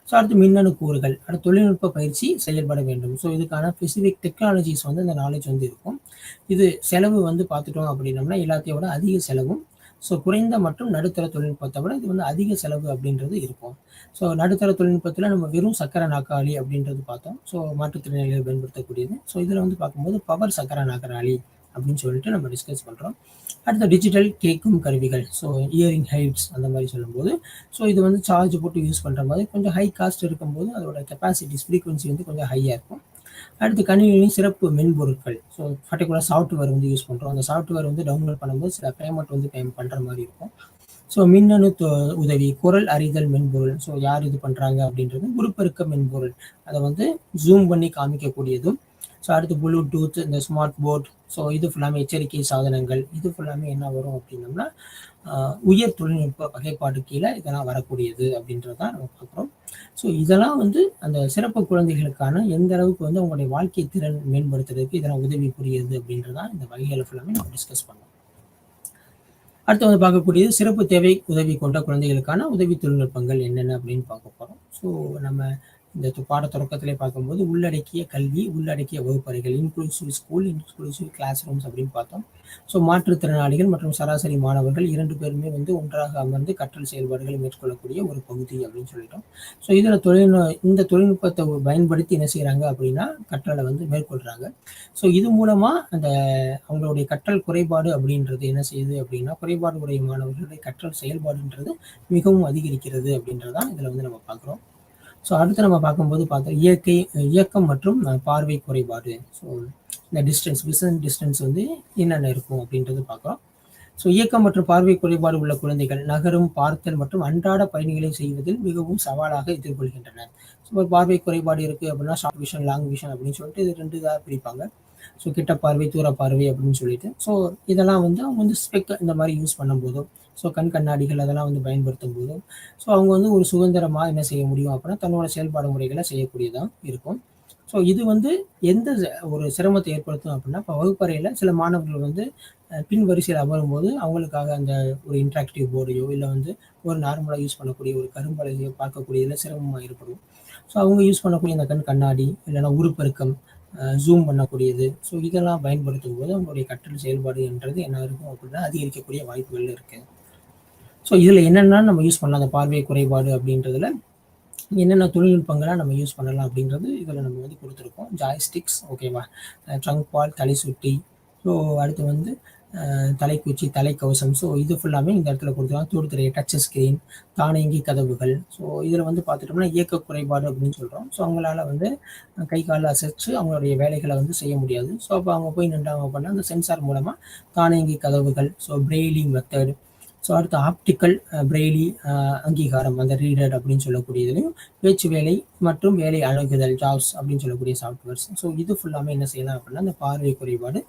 ஸோ அடுத்து மின்னணு கூறுகள், அடுத்து தொழில்நுட்ப பயிற்சி செயல்பட வேண்டும். ஸோ இதுக்கான ஸ்பெசிஃபிக் டெக்னாலஜிஸ் வந்து இந்த நாலேஜ் வந்து இருக்கும். இது செலவு வந்து பார்த்துட்டோம் அப்படின்னோம்னா எல்லாத்தையும் விட அதிக செலவும். ஸோ குறைந்த மற்றும் நடுத்தர தொழில்நுட்பத்தை விட இது வந்து அதிக செலவு அப்படின்றது இருக்கும். ஸோ நடுத்தர தொழில்நுட்பத்தில் நம்ம வெறும் சக்கர நாற்காலி அப்படின்றது பார்த்தோம். ஸோ மாற்றுத்திறனாளிகள் பயன்படுத்தக்கூடியது. ஸோ இதில் வந்து பார்க்கும்போது பவர் சக்கர நாற்காலி அப்படின்னு சொல்லிட்டு நம்ம டிஸ்கஸ் பண்ணுறோம். அடுத்த டிஜிட்டல் கேட்கும் கருவிகள், ஸோ இயரிங் ஹைட்ஸ் அந்த மாதிரி சொல்லும்போது ஸோ இது வந்து சார்ஜ் போட்டு யூஸ் பண்ணுற மாதிரி கொஞ்சம் ஹை காஸ்ட் இருக்கும்போது அதோட கெப்பாசிட்டிஸ் ஃப்ரீக்வன்சி வந்து கொஞ்சம் ஹையாக இருக்கும். அடுத்து கணினியின் சிறப்பு மென்பொருட்கள், ஸோ பர்டிகுலர் சாஃப்ட்வேர் வந்து யூஸ் பண்ணுறோம். அந்த சாஃப்ட்வேர் வந்து டவுன்லோட் பண்ணும்போது சில பேமெண்ட் வந்து பண்ணுற மாதிரி இருக்கும். ஸோ மின்னணு உதவி, குரல் அறிதல் மென்பொருள். ஸோ யார் இது பண்ணுறாங்க அப்படின்றது உருப்பெருக்க மென்பொருள், அதை வந்து ஜூம் பண்ணி காமிக்கக்கூடியதும். ஸோ அடுத்து ப்ளூடூத், இந்த ஸ்மார்ட் போர்ட். ஸோ இது ஃபுல்லாமே எச்சரிக்கை சாதனங்கள். இது ஃபுல்லாமே என்ன வரும் அப்படின்னோம்னா உயர் தொழில்நுட்ப வகைப்பாடு கீழே இதெல்லாம் வரக்கூடியது அப்படின்றதான் நம்ம பார்க்குறோம். ஸோ இதெல்லாம் வந்து அந்த சிறப்பு குழந்தைகளுக்கான எந்த அளவுக்கு வந்து அவங்களுடைய வாழ்க்கை திறன் மேம்படுத்துறதுக்கு இதெல்லாம் உதவி புரியுது அப்படின்றதான் இந்த வகைகளை ஃபுல்லாமே நம்ம டிஸ்கஸ் பண்ணோம். அடுத்து வந்து பார்க்கக்கூடியது சிறப்பு தேவை உதவி கொண்ட குழந்தைகளுக்கான உதவி தொழில்நுட்பங்கள் என்னென்ன அப்படின்னு பார்க்க போகிறோம். ஸோ நம்ம இந்த பாட தொடக்கத்திலே பார்க்கும்போது உள்ளடக்கிய கல்வி, உள்ளடக்கிய வகுப்பறைகள், inclusive school, inclusive class rooms அப்படின்னு பார்த்தோம். ஸோ மாற்றுத்திறனாளிகள் மற்றும் சராசரி மாணவர்கள் 2 பேருமே வந்து ஒன்றாக அமர்ந்து கற்றல் செயல்பாடுகளை மேற்கொள்ளக்கூடிய ஒரு பகுதி அப்படின்னு சொல்லிட்டோம். ஸோ இதில் இந்த தொழில்நுட்பத்தை பயன்படுத்தி என்ன செய்கிறாங்க அப்படின்னா கற்றலை வந்து மேற்கொள்கிறாங்க. ஸோ இது மூலமாக அந்த அவங்களுடைய கற்றல் குறைபாடு அப்படின்றது என்ன செய்யுது அப்படின்னா, குறைபாடு உடைய மாணவர்களுடைய கற்றல் செயல்பாடுன்றது மிகவும் அதிகரிக்கிறது அப்படின்றதான் இதில் வந்து நம்ம பார்க்குறோம். ஸோ அடுத்து நம்ம பார்க்கும்போது பார்த்தோம் இயக்கம் மற்றும் பார்வை குறைபாடு. ஸோ இந்த விஷன் டிஸ்டன்ஸ் வந்து என்னென்ன இருக்கும் அப்படின்றது பார்க்குறோம். ஸோ இயக்கம் மற்றும் பார்வை குறைபாடு உள்ள குழந்தைகள் நகரும், பார்த்தல் மற்றும் அன்றாட பயணிகளை செய்வதில் மிகவும் சவாலாக எதிர்கொள்கின்றன. ஸோ பார்வை குறைபாடு இருக்குது அப்படின்னா ஷார்ட் விஷன், லாங் விஷன் அப்படின்னு சொல்லிட்டு இது 2 இதாக பிரிப்பாங்க. ஸோ கிட்ட பார்வை, தூர பார்வை அப்படின்னு சொல்லிட்டு. ஸோ இதெல்லாம் வந்து அவங்க வந்து ஸ்பெக் இந்த மாதிரி யூஸ் பண்ணும்போதும், ஸோ கண்ணாடிகள் அதெல்லாம் வந்து பயன்படுத்தும் போதும், ஸோ அவங்க வந்து ஒரு சுதந்திரமாக என்ன செய்ய முடியும் அப்படின்னா தன்னோட செயல்பாடு முறைகளை செய்யக்கூடியதாக இருக்கும். ஸோ இது வந்து எந்த ஒரு சிரமத்தை ஏற்படுத்தும் அப்படின்னா, இப்போ வகுப்பறையில் சில மாணவர்கள் வந்து பின் வரிசையில் அமரும்போது அவங்களுக்காக அந்த ஒரு இன்ட்ராக்டிவ் போர்டையோ இல்லை வந்து ஒரு நார்மலாக யூஸ் பண்ணக்கூடிய ஒரு கரும்பலகையோ பார்க்கக்கூடியதில் சிரமமாக ஏற்படும். ஸோ அவங்க யூஸ் பண்ணக்கூடிய அந்த கண்ணாடி இல்லைன்னா உருப்பெருக்கம், ஜூம் பண்ணக்கூடியது, ஸோ இதெல்லாம் பயன்படுத்தும் போது அவங்களுடைய கற்றல் செயல்பாடு என்றது என்ன இருக்கும் அப்படின்னா அதிகரிக்கக்கூடிய வாய்ப்புகள் இருக்குது. ஸோ இதில் என்னென்னா நம்ம யூஸ் பண்ணலாம் அந்த பார்வை குறைபாடு அப்படின்றதுல என்னென்ன தொழில்நுட்பங்களாக நம்ம யூஸ் பண்ணலாம் அப்படின்றது இதில் நம்ம வந்து கொடுத்துருக்கோம். ஜாய்ஸ்டிக்ஸ், ஓகேவா, ட்ரங்க் பால், தலை சுட்டி, ஸோ அடுத்து வந்து தலைக்குச்சி, தலைக்கவசம், ஸோ இது ஃபுல்லாமே இந்த இடத்துல கொடுத்துருக்காங்க. தூடுதிரை, டச் ஸ்க்ரீன், தானியங்கி கதவுகள். ஸோ இதில் வந்து பார்த்துட்டோம்னா இயக்க குறைபாடு அப்படின்னு சொல்கிறோம். ஸோ அவங்களால வந்து கை கால் அசைச்சு அவங்களுடைய வேலைகளை வந்து செய்ய முடியாது. ஸோ அப்போ அவங்க போய் நின்றாங்க அப்படின்னா அந்த சென்சார் மூலமாக தானியங்கி கதவுகள், ஸோ பிரெய்லி மெத்தட், ஸோ அடுத்து ஆப்டிக்கல் பிரெய்லி அங்கீகாரம், அந்த ரீடர் அப்படின்னு சொல்லக்கூடியதுலையும் பேச்சு வேலை மற்றும் வேலை அழகுதல், ஜாப்ஸ் அப்படின்னு சொல்லக்கூடிய சாஃப்ட்வேர்ஸ். ஸோ இது ஃபுல்லாமே என்ன செய்யலாம் அப்படின்னா அந்த பார்வை குறைபாடு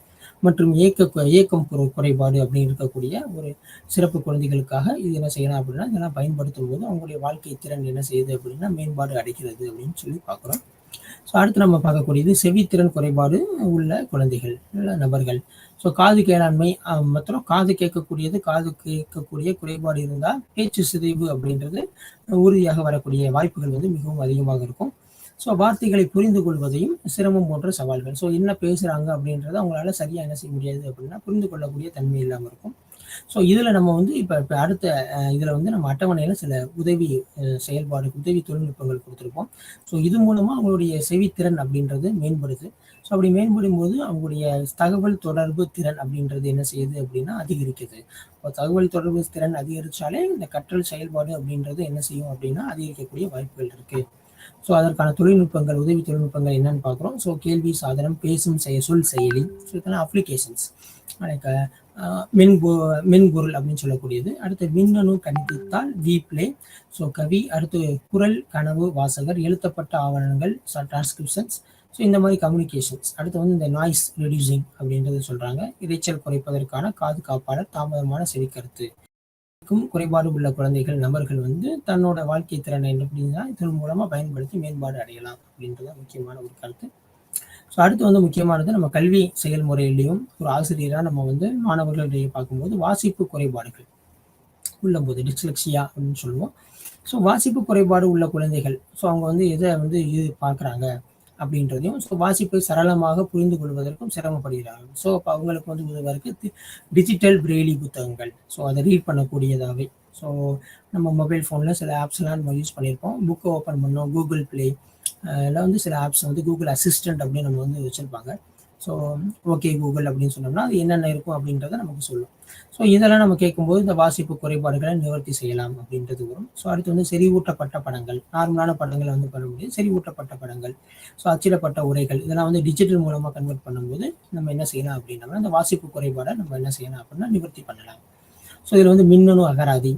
மற்றும் இயக்கம் குறைபாடு அப்படின்னு இருக்கக்கூடிய ஒரு சிறப்பு குழந்தைகளுக்காக இது என்ன செய்யலாம் அப்படின்னா இதெல்லாம் பயன்படுத்தும் போது அவங்களுடைய வாழ்க்கை திறன் என்ன செய்யுது அப்படின்னா மேம்பாடு அடைகிறது அப்படின்னு சொல்லி பார்க்குறோம். ஸோ அடுத்து நம்ம பார்க்கக்கூடியது செவித்திறன் குறைபாடு உள்ள குழந்தைகள், நபர்கள். ஸோ காது கேளாண்மை மற்றும் காது கேட்கக்கூடிய குறைபாடு இருந்தால் பேச்சு சிதைவு அப்படின்றது உறுதியாக வரக்கூடிய வாய்ப்புகள் வந்து மிகவும் அதிகமாக இருக்கும். ஸோ வார்த்தைகளை புரிந்து கொள்வதையும் சிரமம் போன்ற சவால்கள். ஸோ என்ன பேசுகிறாங்க அப்படின்றத அவங்களால சரியாக என்ன செய்ய முடியாது அப்படின்னா புரிந்து கொள்ளக்கூடிய தன்மை இல்லாமல் இருக்கும். ஸோ இதில் நம்ம வந்து இப்போ அடுத்த இதில் வந்து நம்ம அட்டவணையில் சில உதவி தொழில்நுட்பங்கள் கொடுத்துருப்போம். ஸோ இது மூலமாக அவங்களுடைய செவித்திறன் அப்படின்றது மேம்படுது. ஸோ அப்படி மேம்படும் போது அவங்களுடைய தகவல் தொடர்பு திறன் அப்படின்றது என்ன செய்யுது அப்படின்னா அதிகரிக்குது. இப்போ தகவல் தொடர்பு திறன் அதிகரித்தாலே இந்த கற்றல் செயல்பாடு அப்படின்றது என்ன செய்யும் அப்படின்னா அதிகரிக்கக்கூடிய வாய்ப்புகள் இருக்குது. ஸோ அதற்கான உதவி தொழில்நுட்பங்கள் என்னன்னு பார்க்குறோம். ஸோ கேள்வி சாதனம், பேசும் சொல் செயலி, ஸோ இதெல்லாம் அப்ளிகேஷன்ஸ், மென்பொருள் அப்படின்னு சொல்லக்கூடியது. அடுத்து மின்னணு கணித்தால் விப்ளே, ஸோ கவி, அடுத்து குரல் கனவு வாசகர், எழுத்தப்பட்ட ஆவணங்கள், டிரான்ஸ்கிரிப்ஷன்ஸ், ஸோ இந்த மாதிரி கம்யூனிகேஷன்ஸ். அடுத்து வந்து இந்த நாய்ஸ் ரெடியூசிங் அப்படின்றது சொல்கிறாங்க. இரைச்சல் குறைப்பதற்கான காது காப்பாளர், தாமதமான செவிக்கருத்து. குறைபாடு உள்ள குழந்தைகள், நபர்கள் வந்து தன்னோட வாழ்க்கை திறனை எப்படின்னா இதன் மூலமாக பயன்படுத்தி மேம்பாடு அடையலாம் அப்படின்றது முக்கியமான ஒரு கருத்து. ஸோ அடுத்து வந்து முக்கியமானது நம்ம கல்வி செயல்முறையிலையும் ஒரு ஆசிரியராக நம்ம வந்து மாணவர்களிடையே பார்க்கும்போது வாசிப்பு குறைபாடுகள் உள்ளபோது டிஸ்லெக்சியா அப்படின்னு சொல்லுவோம். ஸோ வாசிப்பு குறைபாடு உள்ள குழந்தைகள், ஸோ அவங்க வந்து எதை வந்து இது பார்க்குறாங்க அப்படின்றதையும், ஸோ வாசிப்பை சரளமாக புரிந்து கொள்வதற்கும் சிரமப்படுகிறாங்க. ஸோ அப்போ அவங்களுக்கு வந்து உதவுவதற்கு டிஜிட்டல் பிரெய்லி புத்தகங்கள், ஸோ அதை ரீட் பண்ணக்கூடியதாகவே. ஸோ நம்ம மொபைல் ஃபோனில் சில ஆப்ஸ்லாம் நம்ம யூஸ் பண்ணியிருப்போம். புக்கை ஓப்பன் பண்ணோம், கூகுள் ப்ளே எல்லாம் வந்து சில ஆப்ஸ் வந்து கூகுள் அசிஸ்டன்ட் அப்படின்னு நம்ம வந்து வச்சுருப்பாங்க. ஸோ ஓகே கூகுள் அப்படின்னு சொன்னோம்னா அது என்னென்ன இருக்கும் அப்படின்றத நமக்கு சொல்லும். ஸோ இதெல்லாம் நம்ம கேட்கும்போது இந்த வாசிப்பு குறைபாடுகளை நிவர்த்தி செய்யலாம் அப்படின்றது வரும். ஸோ அடுத்து வந்து செறிவூட்டப்பட்ட படங்கள், நார்மலான படங்களை வந்து பண்ண முடியும். செறிவூட்டப்பட்ட படங்கள், ஸோ அச்சிடப்பட்ட உரைகள், இதெல்லாம் வந்து டிஜிட்டல் மூலமாக கன்வெர்ட் பண்ணும்போது நம்ம என்ன செய்யலாம் அப்படின்னா இந்த வாசிப்பு குறைபாடை நம்ம என்ன செய்யலாம் அப்படின்னா நிவர்த்தி பண்ணலாம். ஸோ இதில் வந்து மின்னணு அகராதி,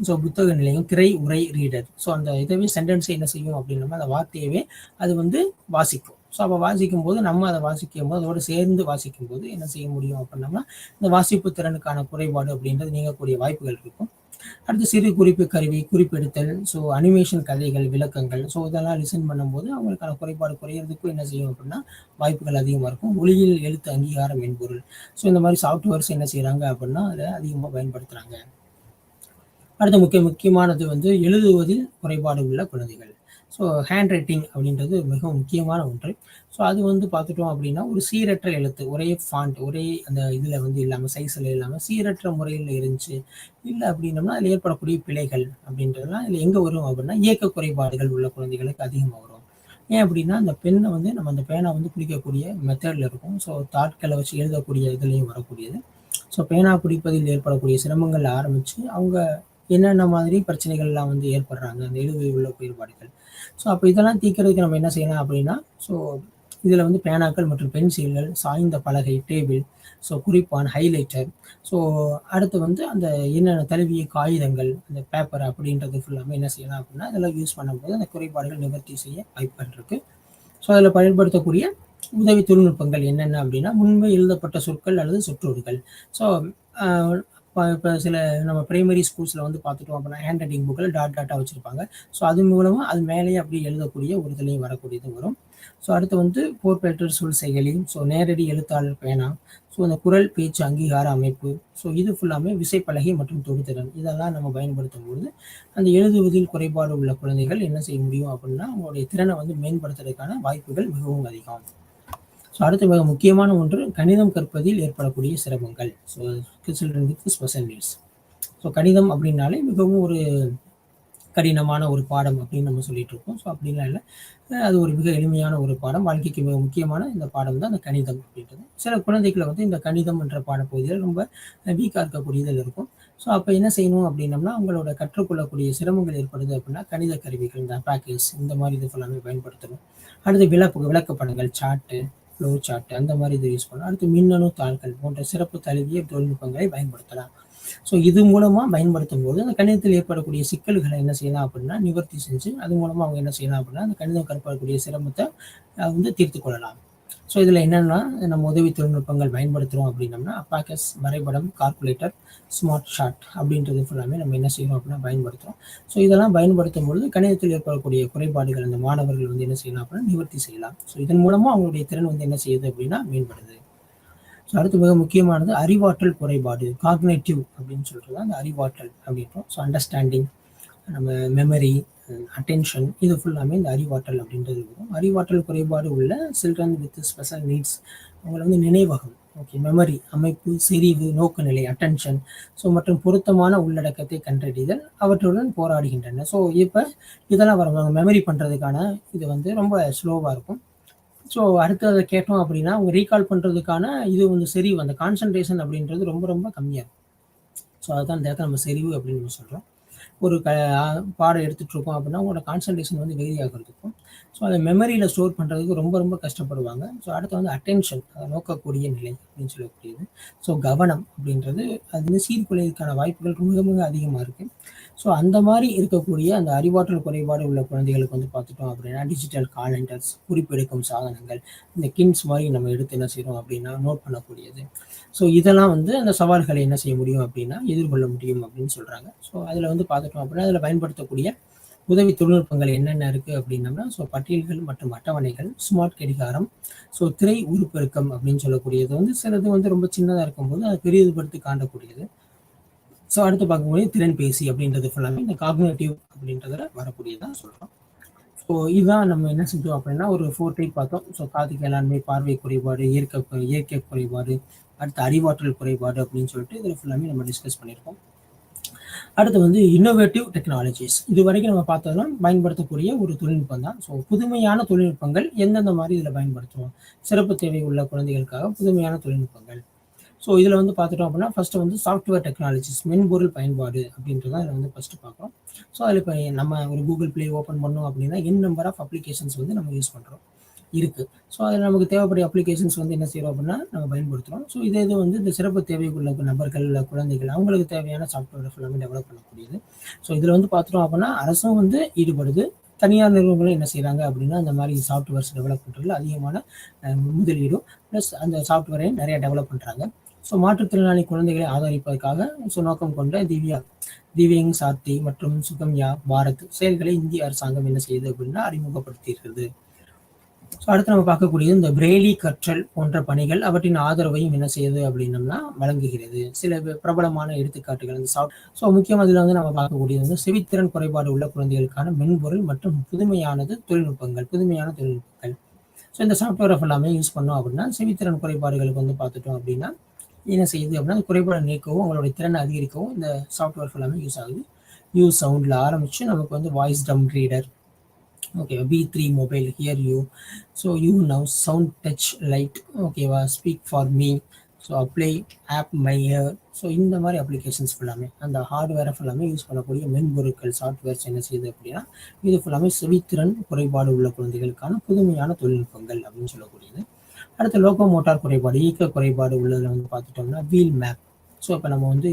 ஸோ புத்தக நிலையம், திரை உரை ரீடர், ஸோ அந்த இதவே சென்டென்ஸை என்ன செய்யும் அப்படின்னா அந்த வார்த்தையவே அது வந்து வாசிக்கும். ஸோ அப்போ வாசிக்கும் போது நம்ம அதை வாசிக்கும் போது அதோடு சேர்ந்து வாசிக்கும் போது என்ன செய்ய முடியும் அப்படின்னம்னா இந்த வாசிப்பு திறனுக்கான குறைபாடு அப்படின்றது நீங்கக்கூடிய வாய்ப்புகள் இருக்கும். அடுத்து சிறு குறிப்பு கருவி, குறிப்பெடுத்தல், ஸோ அனிமேஷன் கதைகள், விளக்கங்கள், ஸோ இதெல்லாம் லிசன் பண்ணும்போது அவங்களுக்கான குறைபாடு குறையிறதுக்கும் என்ன செய்யும் அப்படின்னா வாய்ப்புகள் அதிகமாக இருக்கும். ஒளியில் எழுத்து அங்கீகாரம் மென்பொருள், ஸோ இந்த மாதிரி சாஃப்ட்வேர்ஸ் என்ன செய்கிறாங்க அப்படின்னா அதை அதிகமாக பயன்படுத்துகிறாங்க. அடுத்த முக்கியமானது வந்து எழுதுவதில் குறைபாடு உள்ள குழந்தைகள். ஸோ ஹேண்ட் ரைட்டிங் அப்படின்றது மிகவும் முக்கியமான ஒன்று. ஸோ அது வந்து பார்த்துட்டோம் அப்படின்னா ஒரு சீரற்ற எழுத்து, ஒரே ஃபாண்ட், ஒரே அந்த இதில் வந்து இல்லாமல், சைஸில் இல்லாமல் சீரற்ற முறையில் இருந்துச்சு. இல்லை அப்படின்னம்னா அதில் ஏற்படக்கூடிய பிழைகள் அப்படின்றதுலாம் இதில் எங்கே வரும் அப்படின்னா இயக்க குறைபாடுகள் உள்ள குழந்தைகளுக்கு அதிகமாக வரும். ஏன் அப்படின்னா அந்த பெண்ணை வந்து நம்ம அந்த பேனா வந்து பிடிக்கக்கூடிய மெத்தடில் இருக்கும். ஸோ தாட்களை வச்சு எழுதக்கூடிய இதுலேயும் வரக்கூடியது. ஸோ பேனா பிடிப்பதில் ஏற்படக்கூடிய சிரமங்கள் ஆரம்பித்து அவங்க என்னென்ன மாதிரி பிரச்சனைகள்லாம் வந்து ஏற்படுறாங்க அந்த எழுது உள்ள குறைபாடுகள். ஸோ அப்போ இதெல்லாம் தீர்க்கறதுக்கு நம்ம என்ன செய்யலாம் அப்படின்னா, ஸோ இதில் வந்து பேனாக்கள் மற்றும் பென்சில்கள், சாய்ந்த பலகை, டேபிள், ஸோ குறிப்பான், ஹைலைட்டர், ஸோ அடுத்து வந்து அந்த என்னென்ன தழுவிய காகிதங்கள், அந்த பேப்பர் அப்படின்றது ஃபுல்லாமே என்ன செய்யலாம் அப்படின்னா இதெல்லாம் யூஸ் பண்ணும்போது அந்த குறைபாடுகள் நிவர்த்தி செய்ய வாய்ப்புகள் இருக்குது. ஸோ அதில் பயன்படுத்தக்கூடிய உதவி தொழில்நுட்பங்கள் என்னென்ன அப்படின்னா முன்பே எழுதப்பட்ட சொற்கள் அல்லது சொற்றொடர்கள். ஸோ இப்போ சில நம்ம பிரைமரி ஸ்கூல்ஸில் வந்து பார்த்துட்டோம் அப்படின்னா ஹேண்ட் ரைட்டிங் புக்கில் டாட் டாட்டாக வச்சுருப்பாங்க. ஸோ அது மூலமாக அது மேலேயே அப்படியே எழுதக்கூடிய ஒரு இதுலேயும் வரக்கூடியது வரும். ஸோ அடுத்து வந்து போர்ட்ரேட்டர் சொல் செயலி, ஸோ நேரடி எழுத்தாளர் பேனா, ஸோ அந்த குரல் பேச்சு அங்கீகார அமைப்பு, ஸோ இது ஃபுல்லாமே விசைப்பலகை மற்றும் தொடுதிறன் இதெல்லாம் நம்ம பயன்படுத்தும் பொழுது அந்த எழுதுவதில் குறைபாடு உள்ள குழந்தைகள் என்ன செய்ய முடியும் அப்படின்னா அவங்களுடைய திறனை வந்து மேம்படுத்துறதுக்கான வாய்ப்புகள் மிகவும் அதிகம். ஸோ அடுத்து மிக முக்கியமான ஒன்று கணிதம் கற்பதில் ஏற்படக்கூடிய சிரமங்கள். So children with special needs. So கணிதம் அப்படின்னாலே மிகவும் ஒரு கடினமான ஒரு பாடம் அப்படின்னு நம்ம சொல்லிட்டு இருக்கோம். ஸோ அப்படின்லாம் இல்லை, அது ஒரு மிக எளிமையான ஒரு பாடம். வாழ்க்கைக்கு மிக முக்கியமான இந்த பாடம் தான் அந்த கணிதம் அப்படின்றது. சில குழந்தைகளை வந்து இந்த கணிதம் என்ற பாடப்பகுதியில் ரொம்ப வீக்காக இருக்கக்கூடியதில் இருக்கும். ஸோ அப்போ என்ன செய்யணும் அப்படின்னம்னா அவங்களோட கற்றுக்கொள்ளக்கூடிய சிரமங்கள் ஏற்படுது அப்படின்னா கணித கருவிகள், இந்த அபாக்கஸ் இந்த மாதிரி இது ஃபுல்லாமே பயன்படுத்தணும். அடுத்து விளக்கப்படங்கள், சார்ட்டு, ஃப்ளோ சார்ட் அந்த மாதிரி இதை யூஸ் பண்ணலாம். அடுத்து மின்னணு தாள்கள் போன்ற சிறப்பு தழுவிய தொழில்நுட்பங்களை பயன்படுத்தலாம். ஸோ இது மூலமாக பயன்படுத்தும் போது அந்த கணிதத்தில் ஏற்படக்கூடிய சிக்கல்களை என்ன செய்யலாம் அப்படின்னா நிவர்த்தி செஞ்சு அது மூலமாக அவங்க என்ன செய்யலாம் அப்படின்னா அந்த கணிதம் கற்படக்கூடிய சிரமத்தை வந்து தீர்த்து கொள்ளலாம். ஸோ இதில் என்னென்னா நம்ம உதவி தொழில்நுட்பங்கள் பயன்படுத்துகிறோம் அப்படின்னம்னா அபாக்கஸ், வரைபடம், கால்குலேட்டர், ஸ்மார்ட் ஷார்ட் அப்படின்றது ஃபுல்லாமே நம்ம என்ன செய்யணும் அப்படின்னா பயன்படுத்துகிறோம். ஸோ இதெல்லாம் பயன்படுத்தும் பொழுது கணிதத்தில் ஏற்படக்கூடிய குறைபாடுகள் அந்த மாணவர்கள் வந்து என்ன செய்யலாம் அப்படின்னா நிவர்த்தி செய்யலாம். ஸோ இதன் மூலமாக அவங்களுடைய திறன் வந்து என்ன செய்யுது அப்படின்னா மேம்படுது. ஸோ அடுத்து மிக முக்கியமானது அறிவாற்றல் குறைபாடு, காக்னேட்டிவ் அப்படின்னு சொல்கிறது அந்த அறிவாற்றல் அப்படின்றோம். ஸோ அண்டர்ஸ்டாண்டிங், நம்ம மெமரி, அட்டென்ஷன் இது ஃபுல்லாமே இந்த அறிவாற்றல் அப்படின்றது வரும். அறிவாற்றல் குறைபாடு உள்ள சில்ட்ரன் வித் ஸ்பெஷல் நீட்ஸ் அவங்களை வந்து நினைவகம், ஓகே, மெமரி, அமைப்பு, செறிவு, நோக்குநிலை, அட்டென்ஷன், ஸோ மற்றும் பொருத்தமான உள்ளடக்கத்தை கண்டறிதல் அவற்றுடன் போராடுகின்றன. ஸோ இப்போ இதெல்லாம் வருவாங்க மெமரி பண்ணுறதுக்கான இது வந்து ரொம்ப ஸ்லோவாக இருக்கும். ஸோ அடுத்து அதை கேட்டோம் அப்படின்னா அவங்க ரீகால் பண்ணுறதுக்கான இது வந்து செறிவு, அந்த கான்சன்ட்ரேஷன் அப்படின்றது ரொம்ப ரொம்ப கம்மியாக இருக்கும். ஸோ அதுதான் இந்த இடத்துல நம்ம செறிவு அப்படின்னு நம்ம சொல்கிறோம். ஒரு பாடம் எடுத்துகிட்டு இருக்கோம் அப்படின்னா அவங்களோட கான்சன்ட்ரேஷன் வந்து வேரி ஆகிறதுக்கும், ஸோ அதை மெமரியில் ஸ்டோர் பண்ணுறதுக்கு ரொம்ப ரொம்ப கஷ்டப்படுவாங்க. ஸோ அடுத்து வந்து அட்டென்ஷன், அதை நோக்கக்கூடிய நிலை அப்படின்னு சொல்லக்கூடியது. ஸோ கவனம் அப்படின்றது அது வந்து சீர்குலையதுக்கான வாய்ப்புகள் மிக மிக அதிகமாக இருக்குது. ஸோ அந்த மாதிரி இருக்கக்கூடிய அந்த அறிவாற்றல் குறைபாடு உள்ள குழந்தைகளுக்கு வந்து பார்த்துட்டோம் அப்படின்னா டிஜிட்டல் காலண்டர்ஸ், குறிப்பெடுக்கும் சாதனங்கள், இந்த கின்ஸ் மாதிரி நம்ம எடுத்து என்ன செய்கிறோம் அப்படின்னா நோட் பண்ணக்கூடியது. ஸோ இதெல்லாம் வந்து அந்த சவால்களை என்ன செய்ய முடியும் அப்படின்னா எதிர்கொள்ள முடியும் அப்படின்னு சொல்கிறாங்க. ஸோ அதில் வந்து பார்த்துட்டோம் அப்படின்னா அதில் பயன்படுத்தக்கூடிய உதவி தொழில்நுட்பங்கள் என்னென்ன இருக்குது அப்படின்னம்னா ஸோ பட்டியல்கள் மற்றும் அட்டவணைகள், ஸ்மார்ட் கடிகாரம், ஸோ திரை உருப்பெருக்கம் அப்படின்னு சொல்லக்கூடியது வந்து சிலது வந்து ரொம்ப சின்னதாக இருக்கும்போது அதை பெரியதுபடுத்தி காண்டக்கூடியது. ஸோ அடுத்து பார்க்கும்போது திறன்பேசி அப்படின்றது ஃபுல்லாமே இந்த காக்னேட்டிவ் அப்படின்றதுல வரக்கூடியதான் சொல்கிறோம். ஸோ இதுதான் நம்ம என்ன செஞ்சோம் அப்படின்னா ஒரு 4 டைப் பார்த்தோம். ஸோ காது கேளாண்மை, பார்வை குறைபாடு, இயற்கை குறைபாடு, அடுத்து அறிவாற்றல் குறைபாடு அப்படின்னு சொல்லிட்டு இதில் ஃபுல்லாமே நம்ம டிஸ்கஸ் பண்ணியிருக்கோம். அடுத்து வந்து இன்னோவேட்டிவ் டெக்னாலஜிஸ், இது வரைக்கும் நம்ம பார்த்ததெல்லாம் பயன்படுத்தக்கூடிய ஒரு தொழில்நுட்பம் தான். ஸோ புதுமையான தொழில்நுட்பங்கள் எந்தெந்த மாதிரி இதில் பயன்படுத்துவோம், சிறப்பு தேவை உள்ள குழந்தைகளுக்காக புதுமையான தொழில்நுட்பங்கள். ஸோ இதில் வந்து பார்த்துட்டோம் அப்படின்னா ஃபஸ்ட்டு வந்து சாஃப்ட்வேர் டெக்னாலஜிஸ், மென்பொருள் பயன்பாடு அப்படின்றத இதில் வந்து ஃபஸ்ட்டு பார்க்குறோம். ஸோ அதில் இப்போ நம்ம ஒரு கூகுள் ப்ளே ஓப்பன் பண்ணோம் அப்படின்னா நம்பர் ஆஃப் அப்ளிகேஷன்ஸ் வந்து நம்ம யூஸ் பண்ணுறோம் இருக்குது. ஸோ அதில் நமக்கு தேவைப்படிய அப்ளிகேஷன்ஸ் வந்து என்ன செய்கிறோம் அப்படின்னா நம்ம பயன்படுத்துகிறோம். ஸோ இது வந்து இந்த சிறப்பு தேவை உள்ள நபர்கள், குழந்தைகள் அவங்களுக்கு தேவையான சாஃப்ட்வேர் ஃபுல்லாமே டெவலப் பண்ணக்கூடியது. ஸோ இதில் வந்து பார்த்துட்டோம் அப்படின்னா அரசும் வந்து ஈடுபடுது, தனியார் நிறுவனங்களும் என்ன செய்கிறாங்க அப்படின்னா அந்த மாதிரி சாஃப்ட்வேர்ஸ் டெவலப் பண்ணுறதுல அதிகமான முதலீடும் ப்ளஸ் அந்த சாஃப்ட்வேரையும் நிறையா டெவலப் பண்ணுறாங்க. ஸோ மாற்றுத்திறனாளி குழந்தைகளை ஆதரிப்பதற்காக ஸோ நோக்கம் கொண்ட திவ்யங் சாத்தி மற்றும் சுகம்யா பாரத் செயல்களை இந்திய அரசாங்கம் என்ன செய்யுது அப்படின்னா அறிமுகப்படுத்தியிருக்கிறது. ஸோ அடுத்து நம்ம பார்க்கக்கூடியது இந்த பிரெய்லி கற்றல் போன்ற பணிகள் அவற்றின் ஆதரவையும் என்ன செய்யுது அப்படின்னம்னா வழங்குகிறது. சில பிரபலமான எடுத்துக்காட்டுகள் இந்த ஸோ முக்கியமாக இதில் வந்து நம்ம பார்க்கக்கூடியது வந்து செவித்திறன் குறைபாடு உள்ள குழந்தைகளுக்கான மென்பொருள் மற்றும் புதுமையான தொழில்நுட்பங்கள். ஸோ இந்த சாஃப்ட்வேரை ஃபுல்லாமே யூஸ் பண்ணோம் அப்படின்னா செவித்திறன் குறைபாடுகளுக்கு வந்து பார்த்துட்டோம் அப்படின்னா என்ன செய்யுது அப்படின்னா அந்த குறைபாடை நீக்கவும் அவங்களுடைய திறனை அதிகரிக்கவும் இந்த சாஃப்ட்வேர் ஃபுல்லாமே யூஸ் ஆகுது. யூஸ் சவுண்டில் ஆரம்பித்து நமக்கு வந்து வாய்ஸ் டம் ரீடர், ஓகேவா, B3 mobile, hear you, so you now, sound touch light, ஓகேவா, speak for me, so apply of my ear. So இந்த மாதிரி அப்ளிகேஷன்ஸ் ஃபுல்லாமே அந்த ஹார்ட்வேரை ஃபுல்லாமே யூஸ் பண்ணக்கூடிய மென்பொருட்கள் சாஃப்ட்வேர்ஸ் என்ன செய்யுது அப்படின்னா இது ஃபுல்லாமே செவித்திறன் குறைபாடு உள்ள குழந்தைகளுக்கான புதுமையான தொழில்நுட்பங்கள் அப்படின்னு சொல்லக்கூடியது. அடுத்து லோக்கோ மோட்டார் குறைபாடு, இயக்க குறைபாடு உள்ளதில் வந்து பார்த்துட்டோம்னா வீல் மேப். ஸோ இப்போ நம்ம வந்து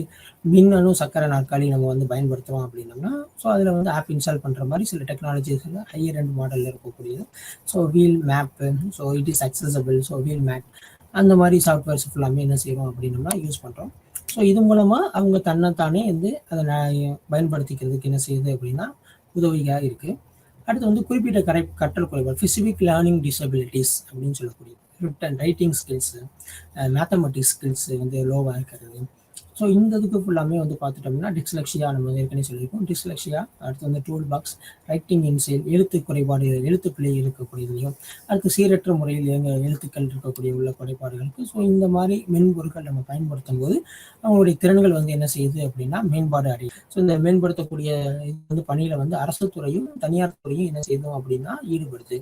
மின்னணு சக்கர நாற்காலி நம்ம வந்து பயன்படுத்துகிறோம் அப்படின்னோம்னா ஸோ அதில் வந்து ஆப் இன்ஸ்டால் பண்ணுற மாதிரி சில டெக்னாலஜிஸில் ஹையர் எண்ட் மாடலில் இருக்கக்கூடியது. So Wheelmap, so it is accessible, so Wheelmap அந்த மாதிரி சாஃப்ட்வேர்ஸ் ஃபுல்லாமே என்ன செய்கிறோம் அப்படின்னோம்னா யூஸ் பண்ணுறோம். ஸோ இது மூலமாக அவங்க தன்னைத்தானே வந்து அதை பயன்படுத்திக்கிறதுக்கு என்ன செய்யுது அப்படின்னா உதவியாக இருக்குது. அடுத்து வந்து குறிப்பிட்ட கற்றல் குறைபாடு, ஸ்பெசிஃபிக் லேர்னிங் டிசபிலிட்டிஸ் அப்படின்னு சொல்லக்கூடிய written writing skills, mathematics skills வந்து லோவாக இருக்கிறது. ஸோ இந்த இதுக்கு ஃபுல்லாமே வந்து பார்த்துட்டோம்னா டிஸ்லெக்ஷியா நம்ம ஏற்கனவே சொல்லியிருக்கோம். டிஸ்லெக்ஷியா, அடுத்து வந்து டூல் பாக்ஸ், ரைட்டிங் இன்சைல், எழுத்து குறைபாடு, எழுத்துப்பிழை இருக்கக்கூடியதுலையும், அடுத்து சீரற்ற முறையில் எழுத்துக்கள் இருக்கக்கூடிய உள்ள குறைபாடுகளுக்கு. ஸோ இந்த மாதிரி மென்பொருட்கள் நம்ம பயன்படுத்தும் போது அவங்களுடைய திறன்கள் வந்து என்ன செய்யுது அப்படின்னா மேம்பாடு அடையும். ஸோ இந்த மேம்படுத்தக்கூடிய இது வந்து பணியில் வந்து அரசு துறையும் தனியார் துறையும் என்ன செய்யணும் அப்படின்னா ஈடுபடுது.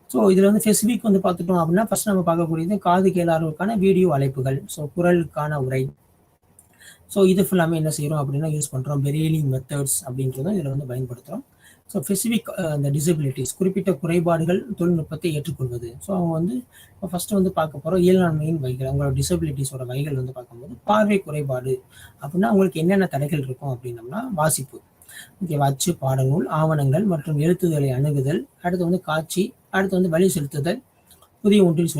ஸோ இதில் வந்து ஸ்பெசிஃபிக் வந்து பார்த்துட்டோம் அப்படின்னா ஃபர்ஸ்ட் நம்ம பார்க்கக்கூடியது காது கேளாதவருக்கான வீடியோ அழைப்புகள், ஸோ குரலுக்கான உரை. ஸோ இது ஃபுல்லாமே என்ன செய்கிறோம் அப்படின்னா யூஸ் பண்ணுறோம். பெரியலி மெத்தட்ஸ் அப்படின்றதும் இதில் வந்து பயன்படுத்துகிறோம். ஸோ ஸ்பெசிஃபிக் அந்த டிசபிலிட்டிஸ், குறிப்பிட்ட குறைபாடுகள் தொழில்நுட்பத்தை ஏற்றுக்கொள்வது. ஸோ அவங்க வந்து இப்போ ஃபஸ்ட்டு வந்து பார்க்க போகிறோம் இயலாண்மையின் வகைகள். அவங்களோட டிசபிலிட்டிஸோட வகைகள் வந்து பார்க்கும்போது பார்வை குறைபாடு அப்படின்னா அவங்களுக்கு என்னென்ன தடைகள் இருக்கும் அப்படின்னம்னா வாசிப்பு, ஓகேவா, அச்சு, பாடநூல், ஆவணங்கள் மற்றும் எழுத்துதலை அணுகுதல், அடுத்து வந்து காட்சி, அடுத்து வந்து வழி செலுத்துதல், புதிய ஒன்றில்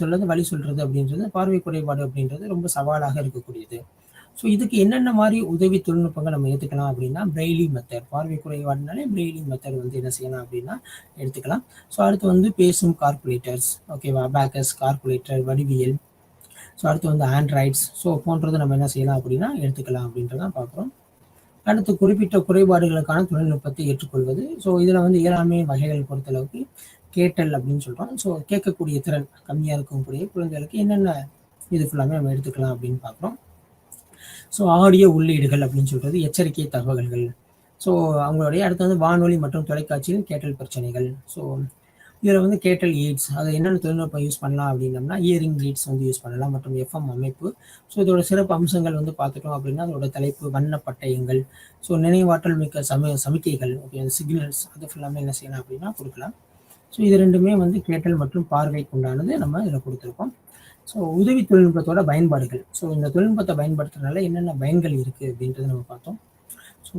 சொல்றது வழி சொல்றது அப்படின்றது பார்வை குறைபாடு அப்படின்றது ரொம்ப சவாலாக இருக்கக்கூடியது. ஸோ இதுக்கு என்னென்ன மாதிரி உதவி தொழில்நுட்பங்கள் நம்ம எடுத்துக்கலாம் அப்படின்னா பிரெய்லி மெத்தட், பார்வை குறைபாடுனாலே பிரெய்லி மெத்தட் வந்து என்ன செய்யலாம் அப்படின்னா எடுத்துக்கலாம். ஸோ அடுத்து வந்து பேசும் கால்குலேட்டர்ஸ், ஓகேவா, அபாக்கஸ், கால்குலேட்டர், வடிவியல், ஸோ அடுத்து வந்து ஆண்ட்ராய்ட்ஸ், ஸோ போன்றது நம்ம என்ன செய்யலாம் அப்படின்னா எடுத்துக்கலாம் அப்படின்றதான் பார்க்குறோம். அடுத்து குறிப்பிட்ட குறைபாடுகளுக்கான தொழில்நுட்பத்தை ஏற்றுக்கொள்வது. ஸோ இதில் வந்து இயலாமை வகைகள் பொறுத்தளவுக்கு கேட்டல் அப்படின்னு சொல்கிறோம். ஸோ கேட்கக்கூடிய திறன் கம்மியாக இருக்கக்கூடிய குழந்தைகளுக்கு என்னென்ன இது ஃபுல்லாமே நம்ம எடுத்துக்கலாம் அப்படின்னு பார்க்குறோம். ஸோ ஆடியோ உள்ளீடுகள் அப்படின்னு சொல்கிறது எச்சரிக்கை தகவல்கள். ஸோ அவங்களுடைய அடுத்து வந்து வானொலி மற்றும் தொலைக்காட்சியில் கேட்டல் பிரச்சனைகள். ஸோ இதில் வந்து கேட்டல் எய்ட்ஸ், அது என்னென்ன தொழில்நுட்பம் யூஸ் பண்ணலாம் அப்படின்னம்னா இயரிங் எய்ட்ஸ் வந்து யூஸ் பண்ணலாம் மற்றும் எஃப்எம் அமைப்பு. ஸோ இதோட சிறப்பு அம்சங்கள் வந்து பார்த்துட்டோம் அப்படின்னா அதோட தலைப்பு, வண்ண பட்டயங்கள், ஸோ நினைவாற்றல் மிக்க சமிக்கைகள், ஓகே, சிக்னல்ஸ், அது ஃபுல்லாமே என்ன செய்யலாம் அப்படின்னா கொடுக்கலாம். ஸோ இது ரெண்டுமே வந்து கேட்டல் மற்றும் பார்வைக்கு உண்டானது நம்ம இதில் கொடுத்துருக்கோம். ஸோ உதவி தொழில்நுட்பத்தோட பயன்பாடுகள், ஸோ இந்த தொழில்நுட்பத்தை பயன்படுத்துறதுனால என்னென்ன பயன்கள் இருக்குது அப்படின்றத நம்ம பார்த்தோம். ஸோ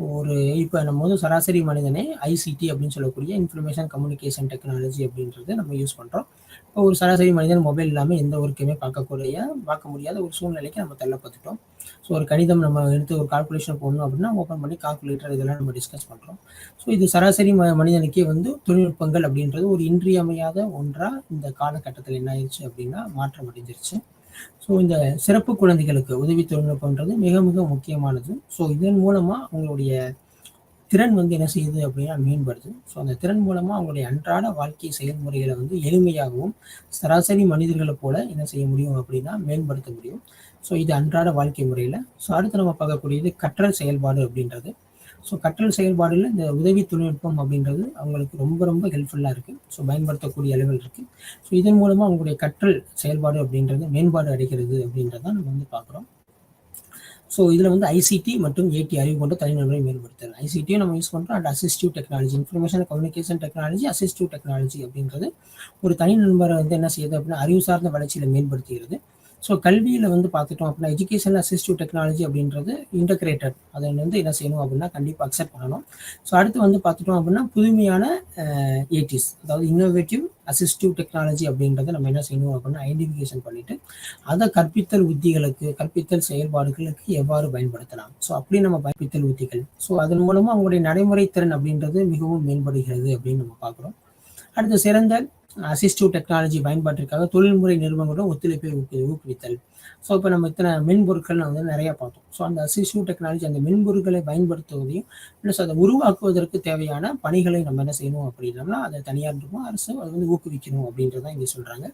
இப்போ நம்ம வந்து சராசரி மனிதனே ஐசிடி அப்படின்னு சொல்லக்கூடிய இன்ஃபர்மேஷன் கம்யூனிகேஷன் டெக்னாலஜி அப்படின்றது நம்ம யூஸ் பண்ணுறோம். இப்போ ஒரு சராசரி மனிதன் மொபைல் இல்லாமல் எந்த ஒர்க்குமே பார்க்க முடியாத ஒரு சூழ்நிலைக்கு நம்ம தள்ளப்பட்டுட்டோம். ஸோ ஒரு கணிதம் நம்ம எடுத்து ஒரு கால்குலேஷன் போடணும் அப்படின்னா ஓப்பன் பண்ணி கால்குலேட்டர் இதெல்லாம் நம்ம டிஸ்கஸ் பண்ணுறோம். ஸோ இது சராசரி மனிதனுக்கே வந்து தொழில்நுட்பங்கள் அப்படின்றது ஒரு இன்றியமையாத ஒன்றாக இந்த காலகட்டத்தில் என்ன ஆயிடுச்சு அப்படின்னா மாற்றம் அடைஞ்சிருச்சு. ஸோ இந்த சிறப்பு குழந்தைகளுக்கு உதவி தொழில்நுட்பம்ன்றது மிக மிக முக்கியமானது. ஸோ இதன் மூலமாக அவங்களுடைய திறன் வந்து என்ன செய்யுது அப்படின்னா மேம்படுது. ஸோ அந்த திறன் மூலமாக அவங்களுடைய அன்றாட வாழ்க்கை செயல்முறைகளை வந்து எளிமையாகவும் சராசரி மனிதர்களை போல என்ன செய்ய முடியும் அப்படின்னா மேம்படுத்த முடியும். ஸோ இது அன்றாட வாழ்க்கை முறையில். ஸோ அடுத்து நம்ம பார்க்கக்கூடியது கற்றல் செயல்பாடு அப்படின்றது. ஸோ கற்றல் செயல்பாடுல இந்த உதவி தொழில்நுட்பம் அப்படின்றது அவங்களுக்கு ரொம்ப ரொம்ப ஹெல்ப்ஃபுல்லாக இருக்குது. ஸோ பயன்படுத்தக்கூடிய அளவில் இருக்குது. ஸோ இதன் மூலமாக அவங்களுடைய கற்றல் செயல்பாடு அப்படின்றது மேம்பாடு அடைகிறது அப்படின்றத நம்ம வந்து பார்க்குறோம். ஸோ இதில் வந்து ஐசிடி மற்றும் ஏடி அறிவு கொண்ட தனிநபரை மேம்படுத்துறது. ஐசிடியும் நம்ம யூஸ் பண்ணுறோம். And assistive technology, information communication technology, assistive technology அப்படின்றது ஒரு தனி நண்பரை வந்து என்ன செய்யுது அப்படின்னா அறிவு சார்ந்த வளர்ச்சியில் மேம்படுத்துகிறது. ஸோ கல்வியில் வந்து பார்த்துட்டோம் அப்படின்னா எஜுகேஷன் அசிஸ்டிவ் டெக்னாலஜி அப்படின்றது இன்டகிரேட்டட், அதை வந்து என்ன செய்யணும் அப்படின்னா கண்டிப்பாக அக்செப்ட் பண்ணணும். ஸோ அடுத்து வந்து பார்த்துட்டோம் அப்படின்னா புதுமையான ஏடிஸ், அதாவது இன்னோவேட்டிவ் அசிஸ்டிவ் டெக்னாலஜி அப்படின்றத நம்ம என்ன செய்யணும் அப்படின்னா ஐடென்டிஃபிகேஷன் பண்ணிட்டு அதை கற்பித்தல் உத்திகளுக்கு, கற்பித்தல் செயல்பாடுகளுக்கு எவ்வாறு பயன்படுத்தலாம். ஸோ அப்படி நம்ம கற்பித்தல் உத்திகள், ஸோ அதன் மூலமாக அவங்களுடைய நடைமுறை திறன் அப்படின்றது மிகவும் மேம்படுகிறது அப்படின்னு நம்ம பார்க்குறோம். அடுத்து சிறந்த அசிஸ்டிவ் டெக்னாலஜி பயன்பாட்டிற்காக தொழில்முறை நிறுவனங்களுடன் ஒத்துழைப்பை ஊக்குவித்தல். ஸோ இப்போ நம்ம இத்தனை மென்பொருட்கள் வந்து நிறையா பார்த்தோம். ஸோ அந்த அசிஸ்டிவ் டெக்னாலஜி அந்த மென்பொருட்களை பயன்படுத்துவதையும் ப்ளஸ் அதை உருவாக்குவதற்கு தேவையான பணிகளை நம்ம என்ன செய்யணும் அப்படின்னம்னா அதை தனியார் இருக்கும் அரசு அதை வந்து ஊக்குவிக்கணும் அப்படின்றதான் இங்கே சொல்கிறாங்க.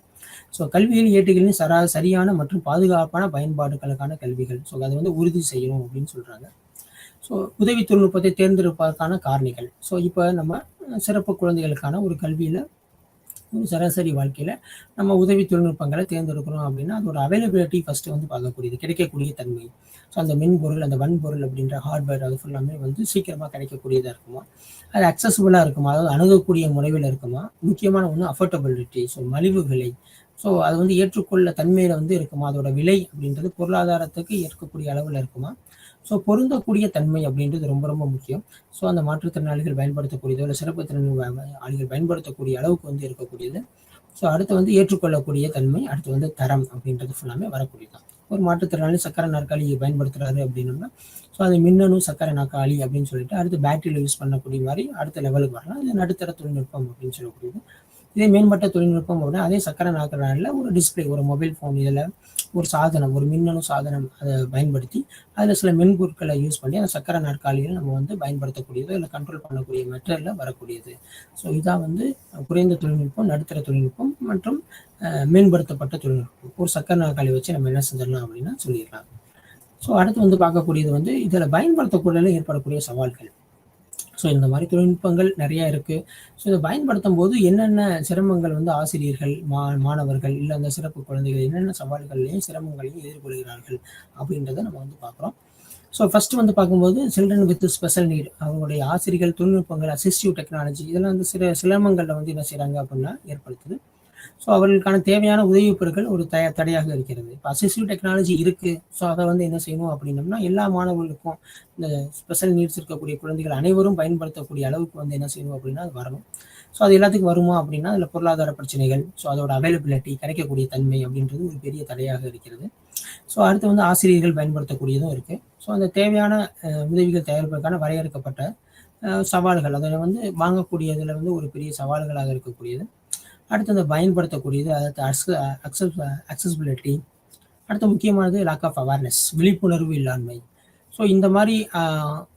ஸோ கல்வியில் ஏட்டுகளின் சரியான மற்றும் பாதுகாப்பான பயன்பாடுகளுக்கான கல்விகள். ஸோ அதை வந்து உறுதி செய்யணும் அப்படின்னு சொல்கிறாங்க. ஸோ உதவி தொழில்நுட்பத்தை தேர்ந்தெடுப்பதற்கான காரணிகள். ஸோ இப்போ நம்ம சிறப்பு குழந்தைகளுக்கான ஒரு கல்வியில் ஒரு சராசரி வாழ்க்கையில் நம்ம உதவி தொழில்நுட்பங்களை தேர்ந்தெடுக்கிறோம் அப்படின்னா அதோட அவைலபிலிட்டி ஃபஸ்ட்டு வந்து பார்க்கக்கூடியது, கிடைக்கக்கூடிய தன்மை. ஸோ அந்த மென்பொருள் அந்த வன்பொருள் அப்படின்ற ஹார்ட்வேர் அது ஃபுல்லாமே வந்து சீக்கிரமாக கிடைக்கக்கூடியதாக இருக்குமா, அது அக்சசிபிளாக இருக்குமா, அதாவது அணுகக்கூடிய முறையில் இருக்குமா, முக்கியமான ஒன்று அஃபோர்டபிலிட்டி, ஸோ மலிவு விலை. ஸோ அது வந்து ஏற்றுக்கொள்ள தன்மையில் வந்து இருக்குமா, அதோட விலை அப்படின்றது பொருளாதாரத்துக்கு ஏற்கக்கூடிய அளவில் இருக்குமா, ஸோ பொருந்தக்கூடிய தன்மை அப்படின்றது ரொம்ப ரொம்ப முக்கியம். ஸோ அந்த மாற்றுத்திறனாளிகள் பயன்படுத்தக்கூடியதோ இல்லை சிறப்பு திறனாளிகள் பயன்படுத்தக்கூடிய அளவுக்கு வந்து இருக்கக்கூடியது. ஸோ அடுத்து வந்து ஏற்றுக்கொள்ளக்கூடிய தன்மை, அடுத்து வந்து தரம் அப்படின்றது ஃபுல்லாமே வரக்கூடியதான். ஒரு மாற்றுத்திறனாளி சக்கரை நாற்காலி பயன்படுத்துறாரு அப்படின்னோம்னா ஸோ அது மின்னணு சக்கரை நாற்காலி அப்படின்னு சொல்லிட்டு அடுத்து பேட்டரியில் யூஸ் பண்ணக்கூடிய மாதிரி அடுத்த லெவலுக்கு வரலாம். இது நடுத்தர தொழில்நுட்பம் அப்படின்னு சொல்லக்கூடியது. இதே மேம்பட்ட தொழில்நுட்பம் அப்படின்னா அதே சக்கரை நாற்காலியில் ஒரு டிஸ்பிளே, ஒரு மொபைல் ஃபோன், இதில் ஒரு சாதனம், ஒரு மின்னணு சாதனம் அதை பயன்படுத்தி அதில் சில மென்பொருட்களை யூஸ் பண்ணி அந்த சக்கரை நாற்காலியில் நம்ம வந்து பயன்படுத்தக்கூடியதோ இல்லை கண்ட்ரோல் பண்ணக்கூடிய மெட்டீரியலில் வரக்கூடியது. ஸோ இதான் வந்து குறைந்த தொழில்நுட்பம், நடுத்தர தொழில்நுட்பம் மற்றும் மேம்படுத்தப்பட்ட தொழில்நுட்பம். ஒரு சக்கரை நாற்காலி வச்சு நம்ம என்ன செஞ்சிடலாம் அப்படின்னா சொல்லிடலாம். ஸோ அடுத்து வந்து பார்க்கக்கூடியது வந்து இதில் பயன்படுத்தக்கூடிய ஏற்படக்கூடிய சவால்கள். ஸோ இந்த மாதிரி தொழில்நுட்பங்கள் நிறையா இருக்குது. ஸோ இதை பயன்படுத்தும் போது என்னென்ன சிரமங்கள் வந்து ஆசிரியர்கள், மாணவர்கள் இல்லை அந்த சிறப்பு குழந்தைகள் என்னென்ன சவால்களையும் சிரமங்களையும் எதிர்கொள்கிறார்கள் அப்படின்றத நம்ம வந்து பார்க்குறோம். ஸோ ஃபஸ்ட்டு வந்து பார்க்கும்போது சில்ட்ரன் வித் ஸ்பெஷல் நீட் அவங்களுடைய ஆசிரியர்கள், தொழில்நுட்பங்கள், அசிஸ்டிவ் டெக்னாலஜி இதெல்லாம் வந்து சிரமங்களில் வந்து என்ன செய்கிறாங்க அப்படின்னா ஏற்படுத்துது. ஸோ அவர்களுக்கான தேவையான உதவி பொருட்கள் ஒரு தடையாக இருக்கிறது. இப்போ அசிஸ்டிவ் டெக்னாலஜி இருக்குது. ஸோ அதை வந்து என்ன செய்யணும் அப்படின்னம்னா எல்லா மாணவர்களுக்கும் இந்த ஸ்பெஷல் நீட்ஸ் இருக்கக்கூடிய குழந்தைகள் அனைவரும் பயன்படுத்தக்கூடிய அளவுக்கு வந்து என்ன செய்யணும் அப்படின்னா அது வரணும். ஸோ அது எல்லாத்துக்கும் வருமா அப்படின்னா அதில் பொருளாதார பிரச்சனைகள், ஸோ அதோட அவைலபிலிட்டி, கிடைக்கக்கூடிய தன்மை அப்படின்றது ஒரு பெரிய தடையாக இருக்கிறது. ஸோ அடுத்து வந்து ஆசிரியர்கள் பயன்படுத்தக்கூடியதும் இருக்குது. ஸோ அந்த தேவையான உதவிகள் தயாரிப்பதற்கான வரையறுக்கப்பட்ட சவால்கள் அதில் வந்து வாங்கக்கூடியதில் வந்து ஒரு பெரிய சவால்களாக இருக்கக்கூடியது. அடுத்து அந்த பயன்படுத்தக்கூடியது, அடுத்து அக்சசிபிலிட்டி, அடுத்து முக்கியமானது லேக் ஆஃப் அவேர்னஸ், விழிப்புணர்வு இல்லாமை. ஸோ இந்த மாதிரி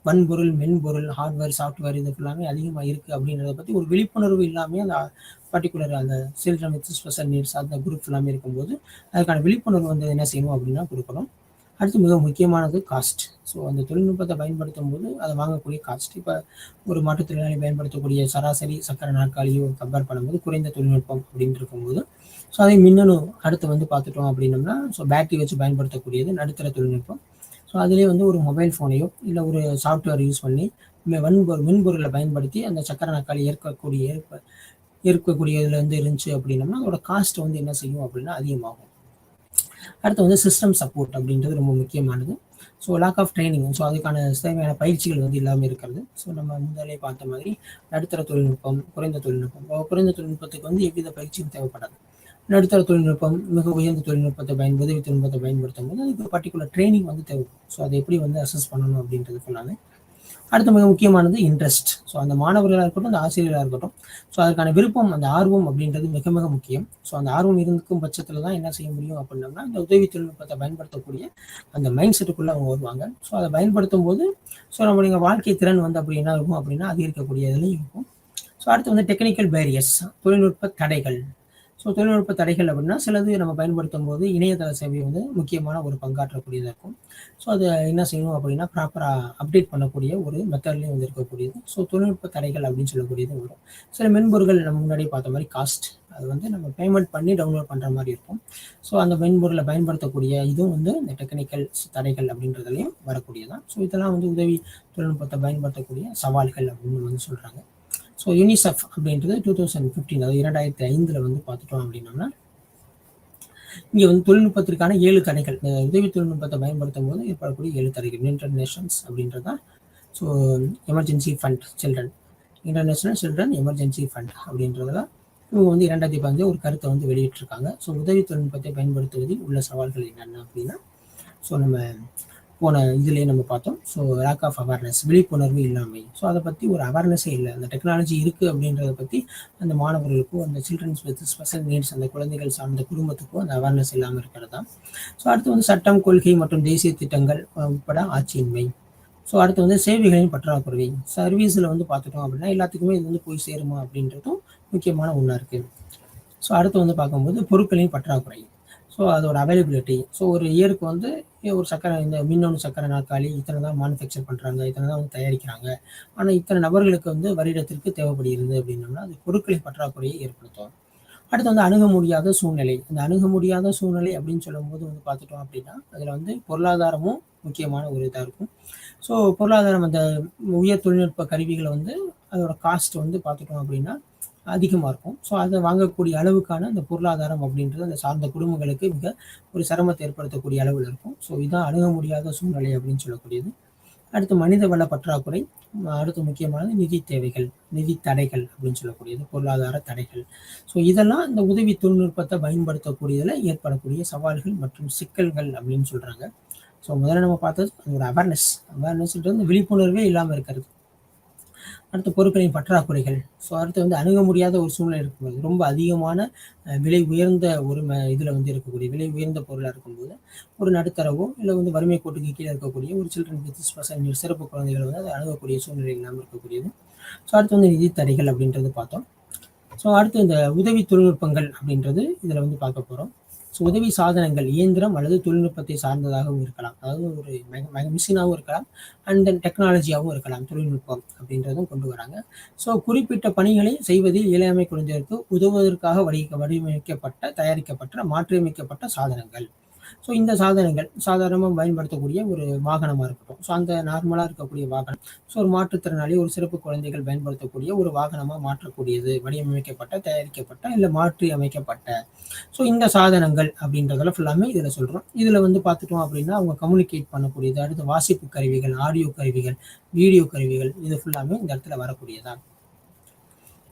வன்பொருள், மென்பொருள், ஹார்ட்வேர், சாஃப்ட்வேர் இது எல்லாமே அதிகமாக இருக்குது அப்படின்றத பற்றி ஒரு விழிப்புணர்வு இல்லாமல் அந்த பர்டிகுலர் அந்த சில்ட்ரன் வித் ஸ்பெஷல் நீட்ஸ் அந்த குரூப் எல்லாமே இருக்கும்போது அதுக்கான விழிப்புணர்வு வந்து என்ன செய்யணும் அப்படின்னா கொடுக்கணும். அடுத்து மிக முக்கியமானது காஸ்ட். ஸோ அந்த தொழில்நுட்பத்தை பயன்படுத்தும் போது அதை வாங்கக்கூடிய காஸ்ட். இப்போ ஒரு மாற்றுத்திறனாளி பயன்படுத்தக்கூடிய சராசரி சக்கரை நாற்காலியோ கம்பேர் பண்ணும்போது குறைந்த தொழில்நுட்பம் அப்படின்னு இருக்கும்போது ஸோ அதை மின்னணு அடுத்து வந்து பார்த்துட்டோம் அப்படின்னம்னா ஸோ பேட்டரி வச்சு பயன்படுத்தக்கூடியது நடுத்தர தொழில்நுட்பம். ஸோ அதிலே வந்து ஒரு மொபைல் ஃபோனையோ இல்லை ஒரு சாஃப்ட்வேர் யூஸ் பண்ணி மென்பொருளை பயன்படுத்தி அந்த சக்கரை நாற்காலி இருக்கக்கூடியதுல இருந்து இருந்துச்சு அப்படின்னம்னா அதோட காஸ்ட் வந்து என்ன செய்யும் அப்படின்னா அதிகமாகும். அடுத்து வந்து சிஸ்டம் சப்போர்ட் அப்படின்றது ரொம்ப முக்கியமானது. So lack of training, so அதுக்கான தேவையான பயிற்சிகள் வந்து இல்லாமல் இருக்கிறது. ஸோ நம்ம முதலே பார்த்த மாதிரி நடுத்தர தொழில்நுட்பம், குறைந்த தொழில்நுட்பம். குறைந்த தொழில்நுட்பத்துக்கு வந்து எவ்வித பயிற்சியும் தேவைப்படாது. நடுத்தர தொழில்நுட்பம், மிக உயர்ந்த தொழில்நுட்பத்தை உதவி தொழில்நுட்பத்தை பயன்படுத்தும் போது அதுக்கு பர்டிகுலர் ட்ரைனிங் வந்து தேவைப்படும். ஸோ அதை எப்படி வந்து அசஸ் பண்ணணும் அப்படின்றது ஃபுல்லாமே. அடுத்து மிக முக்கியமானது இன்ட்ரெஸ்ட். ஸோ அந்த மாணவர்களாக இருக்கட்டும், அந்த ஆசிரியராக இருக்கட்டும், ஸோ அதுக்கான விருப்பம், அந்த ஆர்வம் அப்படின்றது மிக மிக முக்கியம். ஸோ அந்த ஆர்வம் இருக்கும் பட்சத்தில் தான் என்ன செய்ய முடியும் அப்படின்னம்னா இந்த உதவி தொழில்நுட்பத்தை பயன்படுத்தக்கூடிய அந்த மைண்ட் செட்டுக்குள்ளே அவங்க வருவாங்க. ஸோ அதை பயன்படுத்தும் போது ஸோ நம்மளுடைய வாழ்க்கை திறன் வந்து அப்படி என்ன இருக்கும் அப்படின்னா அதிகரிக்கக்கூடிய இதுலையும் இருக்கும். ஸோ அடுத்து வந்து டெக்னிக்கல் பேரியர்ஸ், தொழில்நுட்ப தடைகள். ஸோ தொழில்நுட்ப தடைகள் அப்படின்னா சிலது நம்ம பயன்படுத்தும் போது இணையதள சேவை வந்து முக்கியமான ஒரு பங்காற்றக்கூடியதாக இருக்கும். ஸோ அதை என்ன செய்யணும் அப்படின்னா ப்ராப்பராக அப்டேட் பண்ணக்கூடிய ஒரு மெத்தட்லேயும் வந்து இருக்கக்கூடியது. ஸோ தொழில்நுட்ப தடைகள் அப்படின்னு சொல்லக்கூடியது வரும். சில மென்பொருட்கள் நம்ம முன்னாடி பார்த்த மாதிரி காஸ்ட், அது வந்து நம்ம பேமெண்ட் பண்ணி டவுன்லோட் பண்ணுற மாதிரி இருக்கும். ஸோ அந்த மென்பொருளை பயன்படுத்தக்கூடிய இதுவும் வந்து இந்த டெக்னிக்கல் தடைகள் அப்படின்றதுலையும் வரக்கூடியதான். ஸோ இதெல்லாம் வந்து உதவி தொழில்நுட்பத்தை பயன்படுத்தக்கூடிய சவால்கள் அப்படின்னு வந்து சொல்கிறாங்க. ஸோ யூனிசெஃப் அப்படின்றது 2015, அதாவது 2005 வந்து பார்த்துட்டோம் அப்படின்னோம்னா இங்கே வந்து தொழில்நுட்பத்திற்கான 7 தடைகள், இந்த உதவி தொழில்நுட்பத்தை பயன்படுத்தும் போது ஏற்படக்கூடிய 7 தடைகள். யுனைடெட் நேஷன்ஸ் அப்படின்றதான். So emergency fund children, international children emergency fund அப்படின்றதுல இவங்க வந்து 2015 ஒரு கருத்தை வந்து வெளியிட்டிருக்காங்க. ஸோ உதவி தொழில்நுட்பத்தை பயன்படுத்துவதில் உள்ள சவால்கள் என்னென்ன அப்படின்னா ஸோ நம்ம போன இதுலேயே நம்ம பார்த்தோம். ஸோ லேக் ஆஃப் அவேர்னஸ், விழிப்புணர்வு இல்லாமை. ஸோ அதை பற்றி ஒரு அவேர்னஸே இல்லை. அந்த டெக்னாலஜி இருக்குது அப்படின்றத பற்றி அந்த மாணவர்களுக்கும் அந்த சில்ட்ரன்ஸ் வித் ஸ்பெஷல் நீட்ஸ் அந்த குழந்தைகள் சார்ந்த குடும்பத்துக்கும் அந்த அவேர்னஸ் இல்லாமல் இருக்கிறது தான். ஸோ அடுத்து வந்து சட்டம், கொள்கை மற்றும் தேசிய திட்டங்கள் உட்பட ஆட்சியின்மை. ஸோ அடுத்து வந்து சேவைகளின் பற்றாக்குறை. சர்வீஸில் வந்து பார்த்துட்டோம் அப்படின்னா எல்லாத்துக்குமே இது வந்து போய் சேருமா அப்படின்றதும் முக்கியமான ஒன்றா இருக்குது. ஸோ அடுத்து வந்து பார்க்கும்போது பொருட்களின் பற்றாக்குறை. ஸோ அதோட அவைலபிலிட்டி. ஸோ ஒரு இயருக்கு வந்து ஒரு சக்கரை இந்த மின்னணு சக்கரை நாற்காலி இத்தனை தான் மேனுஃபேக்சர் பண்ணுறாங்க, இத்தனை தான் வந்து தயாரிக்கிறாங்க. ஆனால் இத்தனை நபர்களுக்கு வந்து வருடத்திற்கு தேவைப்படுகிறது அப்படின்னோம்னா அது பொருட்களின் பற்றாக்குறையை ஏற்படுத்தும். அடுத்து வந்து அணுக முடியாத சூழ்நிலை. அந்த அணுக முடியாத சூழ்நிலை அப்படின்னு சொல்லும்போது வந்து பார்த்துட்டோம் அப்படின்னா அதில் வந்து பொருளாதாரமும் முக்கியமான ஒரு இதாக இருக்கும். ஸோ பொருளாதாரம் அந்த உயர் தொழில்நுட்ப கருவிகளை வந்து அதோட காஸ்ட் வந்து பார்த்துட்டோம் அப்படின்னா அதிகமாக இருக்கும். ஸோ அதை வாங்கக்கூடிய அளவுக்கான அந்த பொருளாதாரம் அப்படின்றது அந்த சார்ந்த குடும்பங்களுக்கு மிக ஒரு சிரமத்தை ஏற்படுத்தக்கூடிய அளவில் இருக்கும். ஸோ இதுதான் அணுக முடியாத சூழ்நிலை அப்படின்னு சொல்லக்கூடியது. அடுத்து மனித வள பற்றாக்குறை. அடுத்து முக்கியமானது நிதி தேவைகள், நிதி தடைகள் அப்படின்னு சொல்லக்கூடியது, பொருளாதார தடைகள். ஸோ இதெல்லாம் இந்த உதவி தொழில்நுட்பத்தை பயன்படுத்தக்கூடியதில் ஏற்படக்கூடிய சவால்கள் மற்றும் சிக்கல்கள் அப்படின்னு சொல்கிறாங்க. ஸோ முதல்ல நம்ம பார்த்தது ஒரு அவேர்னஸ்ன்றது விழிப்புணர்வே இல்லாமல் இருக்கிறது. அடுத்து பொருட்களின் பற்றாக்குறைகள். ஸோ அடுத்து வந்து அணுக முடியாத ஒரு சூழ்நிலை இருக்கும்போது ரொம்ப அதிகமான விலை உயர்ந்த ஒரு இதில் வந்து இருக்கக்கூடிய விலை உயர்ந்த பொருளாக இருக்கும்போது ஒரு நடுத்தரவோ இல்லை வந்து வறுமை கோட்டுக்கு கீழே இருக்கக்கூடிய ஒரு சில்ட்ரன் வித் ஸ்பெஷல் நீட்ஸ் சிறப்பு குழந்தைகள் வந்து அதை அணுகக்கூடிய சூழ்நிலை இல்லாமல் இருக்கக்கூடியது. ஸோ அடுத்து வந்து நிதி தடைகள் அப்படின்றது பார்த்தோம். ஸோ அடுத்து இந்த உதவி தொழில்நுட்பங்கள் அப்படின்றது இதில் வந்து பார்க்க போகிறோம். ஸோ உதவி சாதனங்கள் இயந்திரம் அல்லது தொழில்நுட்பத்தை சார்ந்ததாகவும் இருக்கலாம். அதாவது ஒரு மிஷினாகவும் இருக்கலாம், அண்ட் தென் டெக்னாலஜியாகவும் இருக்கலாம். தொழில்நுட்பம் அப்படின்றதும் கொண்டு வராங்க. ஸோ குறிப்பிட்ட பணிகளை செய்வதில் இயலாமை குழந்தைகளுக்கு உதவுவதற்காக வடிவமைக்கப்பட்ட, தயாரிக்கப்பட்ட, மாற்றியமைக்கப்பட்ட சாதனங்கள். ஸோ இந்த சாதனங்கள் சாதாரணமாக பயன்படுத்தக்கூடிய ஒரு வாகனமாக இருக்கட்டும். ஸோ அந்த நார்மலாக இருக்கக்கூடிய வாகனம் ஸோ ஒரு மாற்றுத்திறனாளி ஒரு சிறப்பு குழந்தைகள் பயன்படுத்தக்கூடிய ஒரு வாகனமாக மாற்றக்கூடியது, வடிவமைக்கப்பட்ட, தயாரிக்கப்பட்ட, இல்லை மாற்றி அமைக்கப்பட்ட. ஸோ இந்த சாதனங்கள் அப்படின்றதெல்லாம் ஃபுல்லாமே இதில் சொல்கிறோம். இதில் வந்து பார்த்துட்டோம் அப்படின்னா அவங்க கம்யூனிகேட் பண்ணக்கூடியது. அடுத்து வாசிப்பு கருவிகள், ஆடியோ கருவிகள், வீடியோ கருவிகள், இது ஃபுல்லாமே இந்த இடத்துல வரக்கூடியதான்.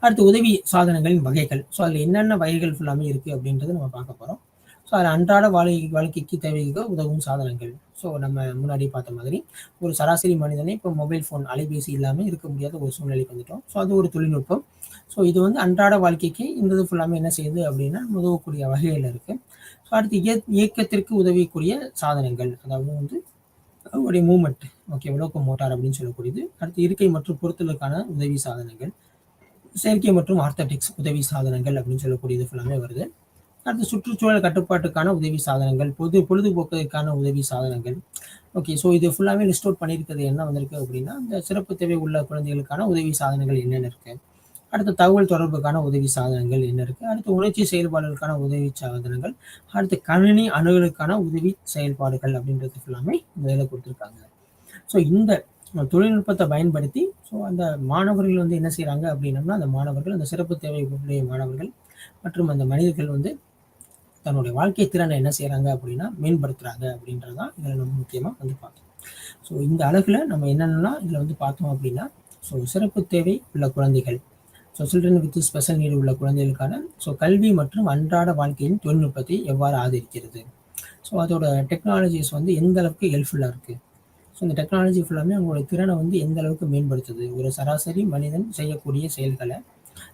அடுத்து உதவி சாதனங்களின் வகைகள். ஸோ அதில் என்னென்ன வகைகள் ஃபுல்லாமே இருக்குது அப்படின்றத நம்ம பார்க்க போகிறோம். ஸோ அதில் அன்றாட வாழ்க்கைக்கு தேவைக்கு உதவும் சாதனங்கள். ஸோ நம்ம முன்னாடி பார்த்த மாதிரி ஒரு சராசரி மனிதனை இப்போ மொபைல் ஃபோன், அலைபேசி இல்லாமல் இருக்க முடியாத ஒரு சூழ்நிலைக்கு வந்துட்டோம். ஸோ அது ஒரு தொழில்நுட்பம். ஸோ இது வந்து அன்றாட வாழ்க்கைக்கு இந்த இது ஃபுல்லாமே என்ன செய்யுது அப்படின்னா உதவக்கூடிய வகையில் இருக்குது. ஸோ அடுத்து இயக்கத்திற்கு உதவிக்கூடிய சாதனங்கள், அதாவது வந்து அவருடைய மூமெண்ட், ஓகே, லோக்கோ மோட்டார் அப்படின்னு சொல்லக்கூடியது. அடுத்து இருக்கை மற்றும் பொருத்தலுக்கான உதவி சாதனங்கள், செயற்கை மற்றும் ஆர்த்தடிக்ஸ் உதவி சாதனங்கள் அப்படின்னு சொல்லக்கூடியது ஃபுல்லாமே வருது. அடுத்து சுற்றுச்சூழல் கட்டுப்பாட்டுக்கான உதவி சாதனங்கள், பொழுதுபோக்குக்கான உதவி சாதனங்கள். ஓகே, ஸோ இது ஃபுல்லாமே லிஸ்ட் அவுட் பண்ணியிருக்கிறது என்ன வந்திருக்கு அப்படின்னா இந்த சிறப்பு தேவை உள்ள குழந்தைகளுக்கான உதவி சாதனங்கள் என்னென்ன இருக்கு. அடுத்து தகவல் தொடர்புக்கான உதவி சாதனங்கள் என்ன இருக்கு. அடுத்து உணர்ச்சி செயல்பாடுகளுக்கான உதவி சாதனங்கள். அடுத்து கணினி அணுகலுக்கான உதவி செயல்பாடுகள் அப்படின்றது ஃபுல்லாமே இந்த இதில் கொடுத்துருக்காங்க. ஸோ இந்த தொழில்நுட்பத்தை பயன்படுத்தி ஸோ அந்த மாணவர்கள் வந்து என்ன செய்கிறாங்க அப்படின்னம்னா அந்த மாணவர்கள், அந்த சிறப்பு தேவை உடைய மாணவர்கள் மற்றும் அந்த மனிதர்கள் வந்து தன்னுடைய வாழ்க்கை திறனை என்ன செய்கிறாங்க அப்படின்னா மேம்படுத்துகிறாங்க அப்படின்றது தான் இதில் நம்ம முக்கியமாக வந்து பார்த்தோம். ஸோ இந்த அழகில் நம்ம என்னென்னா இதில் வந்து பார்த்தோம் அப்படின்னா ஸோ சிறப்பு தேவை உள்ள குழந்தைகள், so children with special need உள்ள குழந்தைகளுக்கான ஸோ கல்வி மற்றும் அன்றாட வாழ்க்கையின் தொழில்நுட்பத்தை எவ்வாறு ஆதரிக்கிறது. ஸோ அதோட டெக்னாலஜிஸ் வந்து எந்த அளவுக்கு ஹெல்ப்ஃபுல்லாக இருக்குது. ஸோ இந்த டெக்னாலஜி ஃபுல்லாமே அவங்களோட திறனை வந்து எந்த அளவுக்கு மேம்படுத்துது, ஒரு சராசரி மனிதன் செய்யக்கூடிய செயல்களை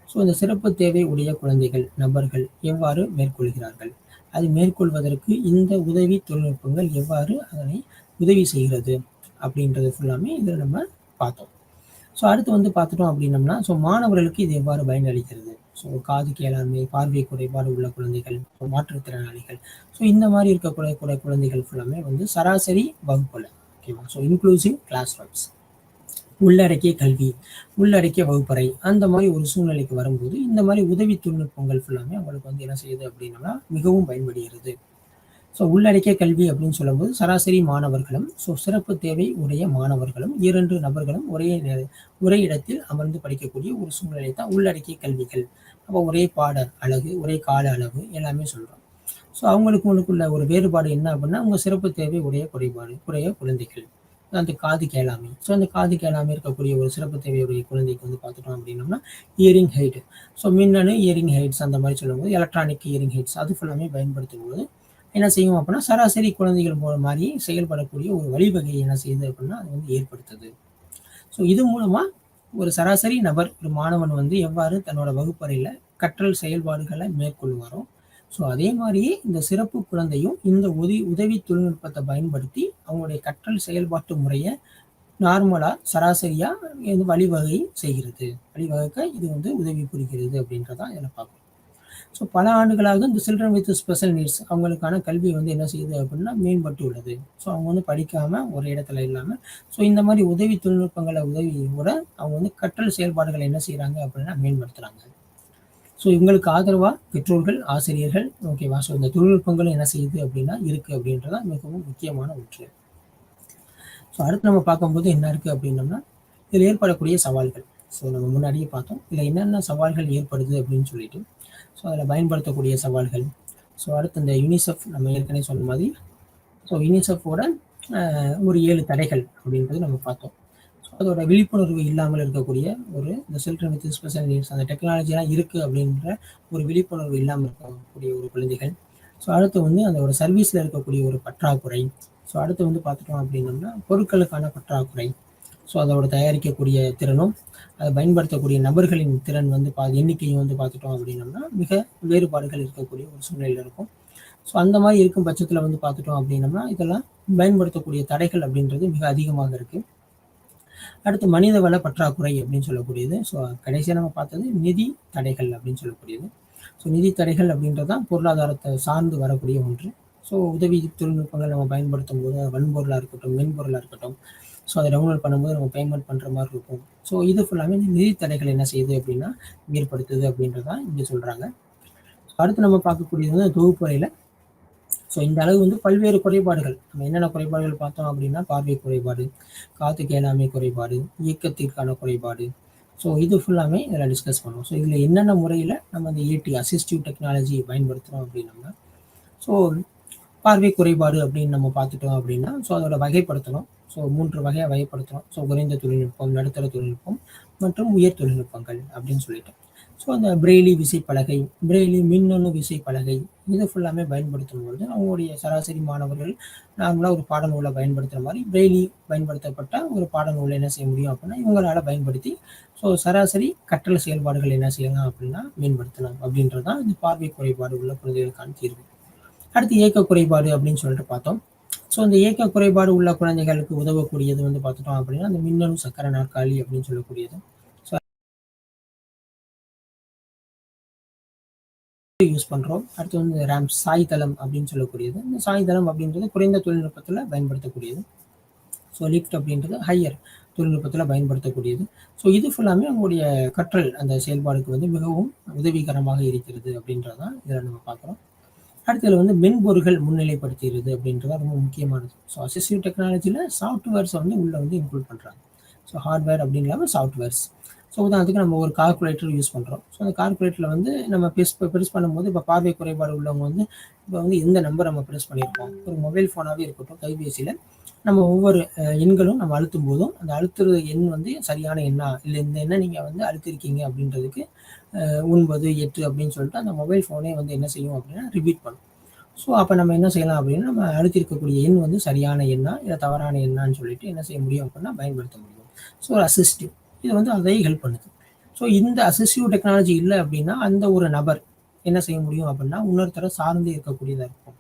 ஸோ இந்த சிறப்பு தேவை உடைய குழந்தைகள் நபர்கள் எவ்வாறு மேற்கொள்கிறார்கள், அது மேற்கொள்வதற்கு இந்த உதவி தொழில்நுட்பங்கள் எவ்வாறு அதனை உதவி செய்கிறது அப்படின்றது ஃபுல்லாமே இதில் நம்ம பார்த்தோம். ஸோ அடுத்து வந்து பார்த்துட்டோம் அப்படின்னம்னா ஸோ மாணவர்களுக்கு இது எவ்வாறு பயனளிக்கிறது. ஸோ காது கேளாண்மை, பார்வை குறைபாடு உள்ள குழந்தைகள், மாற்றுத்திறனாளிகள், ஸோ இந்த மாதிரி இருக்கக்கூடிய குழந்தைகள் ஃபுல்லாமே வந்து சராசரி வகுப்புல, ஓகேவா. ஸோ இன்க்ளூசிவ் கிளாஸ் ரூம்ஸ், உள்ளடக்கிய கல்வி, உள்ளடக்கிய வகுப்பறை, அந்த மாதிரி ஒரு சூழ்நிலைக்கு வரும்போது இந்த மாதிரி உதவி தொழில்நுட்பங்கள் ஃபுல்லாமே அவங்களுக்கு வந்து என்ன செய்யுது அப்படின்னா மிகவும் பயன்படுகிறது. ஸோ உள்ளடக்கிய கல்வி அப்படின்னு சொல்லும்போது சராசரி மாணவர்களும் ஸோ சிறப்பு தேவை உடைய மாணவர்களும் 2 நபர்களும் ஒரே இடத்தில் அமர்ந்து படிக்கக்கூடிய ஒரு சூழ்நிலை தான் உள்ளடக்கிய கல்விகள். அப்போ ஒரே பாட அழகு, ஒரே கால அளவு எல்லாமே சொல்கிறோம். ஸோ அவங்களுக்குள்ள ஒரு வேறுபாடு என்ன அப்படின்னா அவங்க சிறப்பு தேவை உடைய குழந்தைகள், அந்த காது கேளாமை. ஸோ அந்த காது கேளாமை இருக்கக்கூடிய ஒரு சிறப்பு தேவையுடைய குழந்தைக்கு வந்து பார்த்துட்டோம் அப்படின்னோம்னா இயரிங் ஹைட், ஸோ மின்னணு இயரிங் ஹைட்ஸ் அந்த மாதிரி சொல்லும்போது எலக்ட்ரானிக் இயரிங் ஹைட்ஸ் அது ஃபுல்லாமே பயன்படுத்தும் போது என்ன செய்யும் அப்படின்னா சராசரி குழந்தைகள் மாதிரி செயல்படக்கூடிய ஒரு வழிவகையை என்ன செய்யுது அப்படின்னா அது வந்து ஏற்படுத்துது. ஸோ இது மூலமா ஒரு சராசரி நபர், ஒரு மாணவன் வந்து எவ்வாறு தன்னோட வகுப்பறையில கற்றல் செயல்பாடுகளை மேற்கொள்வாரோ, ஸோ அதே மாதிரியே இந்த சிறப்பு குழந்தையும் இந்த உதவி தொழில்நுட்பத்தை பயன்படுத்தி அவங்களுடைய கற்றல் செயல்பாட்டு முறையை நார்மலா சராசரியா வழிவகை செய்கிறது. வழிவகுக்க இது வந்து உதவி புரிகிறது அப்படின்றதான் இதில் பார்க்கணும். ஸோ பல ஆண்டுகளாக இந்த சில்ட்ரன் வித் ஸ்பெஷல் நீட்ஸ் அவங்களுக்கான கல்வி வந்து என்ன செய்யுது அப்படின்னா மேம்பட்டு உள்ளது. ஸோ அவங்க வந்து படிக்காம ஒரு இடத்துல இல்லாமல் ஸோ இந்த மாதிரி உதவி தொழில்நுட்பங்களை உதவியோட அவங்க வந்து கற்றல் செயல்பாடுகளை என்ன செய்கிறாங்க அப்படின்னா மேம்படுத்துகிறாங்க. ஸோ இவங்களுக்கு ஆதரவாக பெற்றோர்கள், ஆசிரியர்கள், ஓகேவா, ஸோ இந்த தொழில்நுட்பங்களும் என்ன செய்யுது அப்படின்னா இருக்குது அப்படின்றதான் மிகவும் முக்கியமான ஒன்று. ஸோ அடுத்து நம்ம பார்க்கும்போது என்ன இருக்குது அப்படின்னோம்னா இதில் ஏற்படக்கூடிய சவால்கள். ஸோ நம்ம முன்னாடியே பார்த்தோம் இதில் என்னென்ன சவால்கள் ஏற்படுது அப்படின்னு சொல்லிட்டு. ஸோ அதில் பயன்படுத்தக்கூடிய சவால்கள். ஸோ அடுத்து இந்த யூனிசெஃப் நம்ம ஏற்கனவே சொன்ன மாதிரி ஸோ யூனிசெஃபோட ஒரு 7 தடைகள் அப்படின்றது நம்ம பார்த்தோம். ஸோ அதோட விழிப்புணர்வு இல்லாமல் இருக்கக்கூடிய இந்த சில்ட்ரன் வித் ஸ்பெஷல் நீட்ஸ் அந்த டெக்னாலஜிலாம் இருக்குது அப்படின்ற ஒரு விழிப்புணர்வு இல்லாமல் இருக்கக்கூடிய ஒரு குழந்தைகள். ஸோ அடுத்து வந்து அதோட சர்வீஸில் இருக்கக்கூடிய ஒரு பற்றாக்குறை. ஸோ அடுத்து வந்து பார்த்துட்டோம் அப்படின்னோம்னா பொருட்களுக்கான பற்றாக்குறை. ஸோ அதோட தயாரிக்கக்கூடிய திறனும் அதை பயன்படுத்தக்கூடிய நபர்களின் திறன் வந்து எண்ணிக்கையும் வந்து பார்த்துட்டோம் அப்படின்னோம்னா மிக வேறுபாடுகள் இருக்கக்கூடிய ஒரு சூழ்நிலையில் இருக்கும். ஸோ அந்த மாதிரி இருக்கும் பட்சத்தில் வந்து பார்த்துட்டோம் அப்படின்னோம்னா இதெல்லாம் பயன்படுத்தக்கூடிய தடைகள் அப்படின்றது மிக அதிகமாக இருக்குது. அடுத்து மனித வள பற்றாக்குறை அப்படின்னு சொல்லக்கூடியது. ஸோ கடைசியாக நம்ம பார்த்தது நிதி தடைகள் அப்படின்னு சொல்லக்கூடியது. ஸோ நிதி தடைகள் அப்படின்றதான் பொருளாதாரத்தை சார்ந்து வரக்கூடிய ஒன்று. ஸோ உதவி தொழில்நுட்பங்கள் நம்ம பயன்படுத்தும் போது வன்பொருளாக இருக்கட்டும், மென்பொருளாக இருக்கட்டும், ஸோ அதை டவுன்லோட் பண்ணும்போது நம்ம பேமெண்ட் பண்ணுற மாதிரி இருக்கும். ஸோ இது ஃபுல்லாமே இந்த நிதி தடைகள் என்ன செய்யுது அப்படின்னா ஏற்படுத்துது அப்படின்றதான் இங்கே சொல்கிறாங்க. அடுத்து நம்ம பார்க்கக்கூடியது வந்து தொகுப்புறையில் ஸோ இந்த அளவு வந்து பல்வேறு குறைபாடுகள். நம்ம என்னென்ன குறைபாடுகள் பார்த்தோம் அப்படின்னா பார்வை குறைபாடு, காத்து கேளாமை குறைபாடு, இயக்கத்திற்கான குறைபாடு. ஸோ இது ஃபுல்லாமே இதில் டிஸ்கஸ் பண்ணுவோம். ஸோ இதில் என்னென்ன முறையில் நம்ம அந்த ஏடி அசிஸ்டிவ் டெக்னாலஜி பயன்படுத்துகிறோம் அப்படின்னோம்னா ஸோ பார்வை குறைபாடு அப்படின்னு நம்ம பார்த்துட்டோம் அப்படின்னா ஸோ அதோட வகைப்படுத்தணும். ஸோ 3 வகையாக வகைப்படுத்துகிறோம். ஸோ குறைந்த தொழில்நுட்பம், நடுத்தர தொழில்நுட்பம் மற்றும் உயர் தொழில்நுட்பங்கள் அப்படின்னு சொல்லிட்டு. ஸோ அந்த பிரெய்லி விசைப்பலகை, பிரெய்லி மின்னணு விசைப்பலகை இது ஃபுல்லாமே பயன்படுத்தும் பொழுது அவங்களுடைய சராசரி மாணவர்கள் நார்மலாக ஒரு பாடநூலை பயன்படுத்துகிற மாதிரி பிரெய்லி பயன்படுத்தப்பட்ட ஒரு பாடநூலை என்ன செய்ய முடியும் அப்படின்னா இவங்களால் பயன்படுத்தி ஸோ சராசரி கற்றல் செயல்பாடுகள் என்ன செய்யலாம் அப்படின்னா மேம்படுத்தலாம் அப்படின்றதான் இந்த பார்வை குறைபாடு உள்ள குழந்தைகளுக்கான தீர்வு. அடுத்து இயக்க குறைபாடு அப்படின்னு சொல்லிட்டு பார்த்தோம். ஸோ இந்த இயக்க குறைபாடு உள்ள குழந்தைகளுக்கு உதவக்கூடியது வந்து பார்த்துட்டோம் அப்படின்னா அந்த மின்னணு சக்கர நாற்காலி அப்படின்னு சொல்லக்கூடியது. யூஸ் பண்ணுறோம். அடுத்து வந்து ரேம் சாய்தளம் அப்படின்னு சொல்லக்கூடியது. இந்த சாய்தளம் அப்படின்றது குறைந்த தொழில்நுட்பத்தில் பயன்படுத்தக்கூடியது. ஸோ லிஃப்ட் அப்படின்றது ஹையர் தொழில்நுட்பத்தில் பயன்படுத்தக்கூடியது. ஸோ இது ஃபுல்லாமே அவங்களுடைய கற்றல் அந்த செயல்பாடுக்கு வந்து மிகவும் உதவிகரமாக இருக்கிறது அப்படின்றதான் இதில் நம்ம பார்க்குறோம். அடுத்தது வந்து மென்பொருள்கள் முன்னிலைப்படுத்துகிறது அப்படின்றதான் ரொம்ப முக்கியமானது. ஸோ அசிஸ்டிவ் டெக்னாலஜியில் சாஃப்ட்வேர்ஸை வந்து உள்ளே வந்து இன்க்ளூட் பண்ணுறாங்க. ஸோ ஹார்ட்வேர் அப்படின்னு இல்லாமல் சாஃப்ட்வேர்ஸ். ஸோ உதாரணத்துக்கு நம்ம ஒரு கால்குலேட்டர் யூஸ் பண்ணுறோம். ஸோ அந்த கால்குலேட்டரில் வந்து நம்ம ப்ரெஸ் பண்ணும்போது இப்போ பார்வை குறைபாடு உள்ளவங்க வந்து இப்போ வந்து எந்த நம்பர் நம்ம ப்ரெஸ் பண்ணியிருப்போம், ஒரு மொபைல் ஃபோனாகவே இருக்கட்டும், கைபேசியில் நம்ம ஒவ்வொரு எண்களும் நம்ம அழுத்தும் போதும் அந்த அழுத்துற எண் வந்து சரியான எண்ணா இல்லை இந்த எண்ணை நீங்கள் வந்து அழுத்திருக்கீங்க அப்படின்றதுக்கு 9, 8 அப்படின்னு சொல்லிட்டு அந்த மொபைல் ஃபோனே வந்து என்ன செய்யும் அப்படின்னா ரிப்பீட் பண்ணும். ஸோ அப்போ நம்ம என்ன செய்யலாம் அப்படின்னா நம்ம அழுத்திருக்கக்கூடிய எண் வந்து சரியான எண்ணா இல்லை தவறான எண்ணான்னு சொல்லிட்டு என்ன செய்ய முடியும் அப்படின்னா பயன்படுத்த முடியும். ஸோ ஒரு அசிஸ்டிவ் இது வந்து அதை ஹெல்ப் பண்ணுது. ஸோ இந்த அசிஸ்டிவ் டெக்னாலஜி இல்லை அப்படின்னா அந்த ஒரு நபர் என்ன செய்ய முடியும் அப்படின்னா இன்னொருத்தரை சார்ந்து இருக்கக்கூடியதாக இருக்கும்.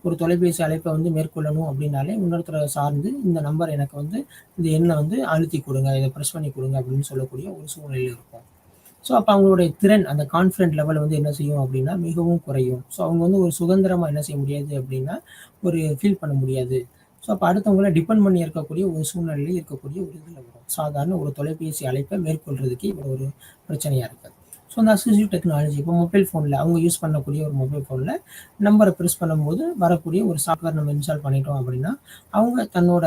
ஒரு தொலைபேசி அழைப்பை வந்து மேற்கொள்ளணும் அப்படின்னாலே இன்னொருத்தரை சார்ந்து இந்த நம்பர் எனக்கு வந்து இந்த எண்ணை வந்து அழுத்தி கொடுங்க, இதை ப்ரெஸ் பண்ணி கொடுங்க அப்படின்னு சொல்லக்கூடிய ஒரு சூழ்நிலையில் இருக்கும். ஸோ அப்போ அவங்களுடைய திறன் அந்த கான்ஃபிடென்ட் லெவல் வந்து என்ன செய்யும் அப்படின்னா மிகவும் குறையும். ஸோ அவங்க வந்து ஒரு சுதந்திரமாக என்ன செய்ய முடியாது அப்படின்னா ஒரு ஃபீல் பண்ண முடியாது. ஸோ அப்போ அடுத்தவங்களை டிபெண்ட் பண்ணி இருக்கக்கூடிய ஒரு சூழ்நிலையில் இருக்கக்கூடிய ஒரு இதில் வரும். சாதாரண ஒரு தொலைபேசி அழைப்பை மேற்கொள்றதுக்கு இவ்வளோ ஒரு பிரச்சனையாக இருக்குது. ஸோ அந்த அசிஸ்டிவ் டெக்னாலஜி இப்போ மொபைல் ஃபோனில் அவங்க யூஸ் பண்ணக்கூடிய ஒரு மொபைல் ஃபோனில் நம்பரை ப்ரெஸ் பண்ணும்போது வரக்கூடிய ஒரு சாஃப்ட்வேர் நம்ம இன்ஸ்டால் பண்ணிட்டோம் அப்படின்னா அவங்க தன்னோட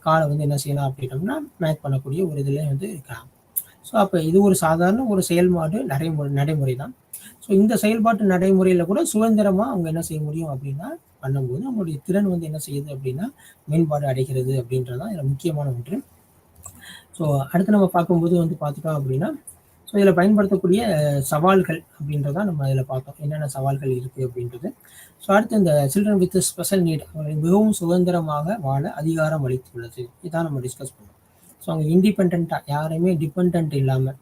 காலை வந்து என்ன செய்யலாம் அப்படின்னோம்னா மேக் பண்ணக்கூடிய ஒரு இதில் வந்து இருக்கலாம். ஸோ அப்போ இது ஒரு சாதாரண ஒரு செயல்பாடு நடைமுறை தான். ஸோ இந்த செயல்பாட்டு நடைமுறையில் கூட சுதந்திரமாக அவங்க என்ன செய்ய முடியும் அப்படின்னா பண்ணும்போது அவங்களுடைய திறன் வந்து என்ன செய்யுது அப்படின்னா மேம்பாடு அடைகிறது அப்படின்றதான் இதில் முக்கியமான ஒன்று. ஸோ அடுத்து நம்ம பார்க்கும்போது வந்து பார்த்துட்டோம் அப்படின்னா ஸோ ஸோ இதில் பயன்படுத்தக்கூடிய சவால்கள் அப்படின்றத நம்ம இதில் பார்த்தோம், என்னென்ன சவால்கள் இருக்குது அப்படின்றது. ஸோ அடுத்து இந்த சில்ட்ரன் வித் ஸ்பெஷல் நீட் அவர்களை மிகவும் சுதந்திரமாக வாழ அதிகாரம் அளித்துள்ளது, இதான் நம்ம டிஸ்கஸ் பண்ணோம். ஸோ அவங்க இண்டிபெண்ட்டாக யாரையுமே டிபெண்ட் இல்லாமல்,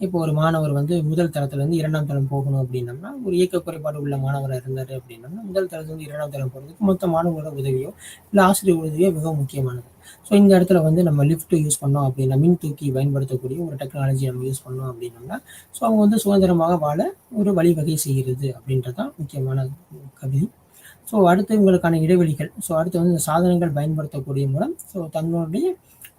இப்போ ஒரு மாணவர் வந்து முதல் தரத்துலேருந்து 2ஆம் தரம் போகணும் அப்படின்னம்னா, ஒரு இயக்க குறைபாடு உள்ள மாணவராக இருந்தார் அப்படின்னம்னா, முதல் தரத்துலேருந்து 2ஆம் தரம் போகிறதுக்கு மொத்த மாணவரோட உதவியோ இல்லை ஆசிரியர் உதவியோ மிகவும் முக்கியமானது. ஸோ இந்த இடத்துல வந்து நம்ம லிஃப்ட் யூஸ் பண்ணோம் அப்படின்னா, மின் தூக்கி பயன்படுத்தக்கூடிய ஒரு டெக்னாலஜி நம்ம யூஸ் பண்ணோம் அப்படின்னோம்னா, ஸோ அவங்க வந்து சுதந்திரமாக வாழ ஒரு வழிவகை செய்கிறது அப்படின்றது தான் முக்கியமான கவிதை. ஸோ அடுத்து உங்களுக்கான இடைவெளிகள். ஸோ அடுத்து வந்து இந்த சாதனங்கள் பயன்படுத்தக்கூடிய மூலம் ஸோ தங்களுடைய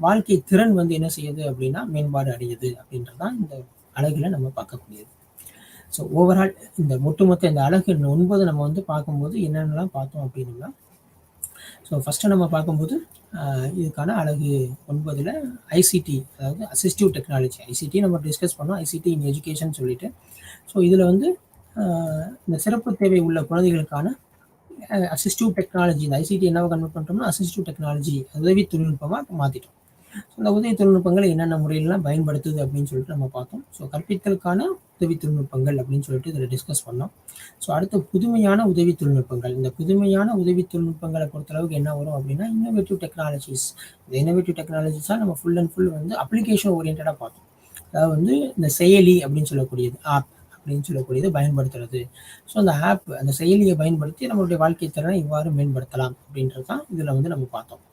வாழ்க்கை திறன் வந்து என்ன செய்யுது அப்படின்னா மேம்பாடு அடையுது அப்படின்றது தான் இந்த அழகுல நம்ம பார்க்கக்கூடியது. ஸோ ஓவரால் இந்த ஒட்டுமொத்த இந்த அழகு 9 நம்ம வந்து பார்க்கும்போது என்னென்னலாம் பார்த்தோம் அப்படின்னா, ஸோ ஃபஸ்ட்டு நம்ம பார்க்கும்போது இதுக்கான அழகு 9ல் ஐசிடி, அதாவது அசிஸ்டிவ் டெக்னாலஜி. ஐசிடி நம்ம டிஸ்கஸ் பண்ணோம், ஐசிடி இன் எஜுகேஷன் சொல்லிட்டு. ஸோ இதில் வந்து இந்த சிறப்பு தேவை உள்ள குழந்தைகளுக்கான அசிஸ்டிவ் டெக்னாலஜி, இந்த ஐசிடி என்னவா கன்வெர்ட் பண்ணிட்டோம்னா அசிஸ்டிவ் டெக்னாலஜி, உதவி தொழில்நுட்பமாக மாற்றிட்டோம். அந்த உதவி தொழில்நுட்பங்களை என்னென்ன முறையிலாம் பயன்படுத்துது அப்படின்னு சொல்லிட்டு நம்ம பார்த்தோம். ஸோ கற்பித்தலுக்கான உதவி தொழில்நுட்பங்கள் அப்படின்னு சொல்லிட்டு இதில் டிஸ்கஸ் பண்ணோம். ஸோ அடுத்து புதுமையான உதவி தொழில்நுட்பங்கள். இந்த புதுமையான உதவி தொழில்நுட்பங்களை பொறுத்தளவுக்கு என்ன வரும் அப்படின்னா இன்னோவேட்டிவ் டெக்னாலஜிஸ். இந்த இன்னோவேட்டிவ் டெக்னாலஜிஸாக நம்ம ஃபுல் அண்ட் ஃபுல் வந்து அப்ளிகேஷன் ஓரியன்டாக பார்த்தோம். அதாவது வந்து இந்த செயலி அப்படின்னு சொல்லக்கூடியது, ஆப் அப்படின்னு சொல்லக்கூடியது பயன்படுத்துறது. ஸோ அந்த ஆப், அந்த செயலியை பயன்படுத்தி நம்மளுடைய வாழ்க்கை திறனை இவ்வாறு மேம்படுத்தலாம் அப்படின்றது தான் இதில் வந்து நம்ம பார்த்தோம்.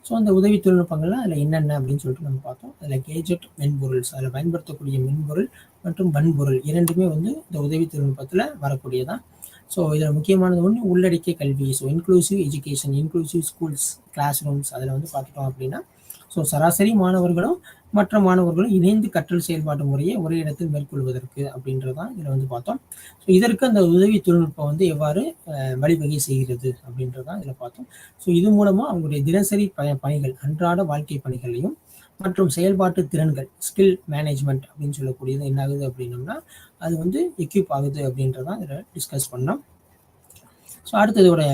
ஸோ அந்த உதவி தொழில்நுட்பங்கள்லாம் அதில் என்னென்ன அப்படின்னு சொல்லிட்டு நம்ம பார்த்தோம். அதில் கேஜெட், மென்பொருள்ஸ், அதில் பயன்படுத்தக்கூடிய மென்பொருள் மற்றும் வன்பொருள் இரண்டுமே வந்து இந்த உதவி தொழில்நுட்பத்தில் வரக்கூடியதான். ஸோ இதில் முக்கியமானது ஒன்று உள்ளடக்கிய கல்வி. So inclusive education, inclusive schools, classrooms, அதில் வந்து பார்த்துட்டோம் அப்படின்னா ஸோ சராசரி மாணவர்களும் மற்ற மாணவர்களும் இணைந்து கற்றல் செயல்பாட்டு முறையை ஒரே இடத்தில் மேற்கொள்வதற்கு அப்படின்றதான் இதில் வந்து பார்த்தோம். ஸோ இதற்கு அந்த உதவி தொழில்நுட்பம் வந்து எவ்வாறு வழிவகை செய்கிறது அப்படின்றதான் இதில் பார்த்தோம். ஸோ இது மூலமாக அவங்களுடைய தினசரி பணிகள், அன்றாட வாழ்க்கை பணிகளையும் மற்றும் செயல்பாட்டு திறன்கள், ஸ்கில் மேனேஜ்மெண்ட் அப்படின்னு சொல்லக்கூடியது என்ன ஆகுது அப்படின்னோம்னா அது வந்து எக்யூப் ஆகுது அப்படின்றதான் இதில் டிஸ்கஸ் பண்ணோம். ஸோ அடுத்து இதோட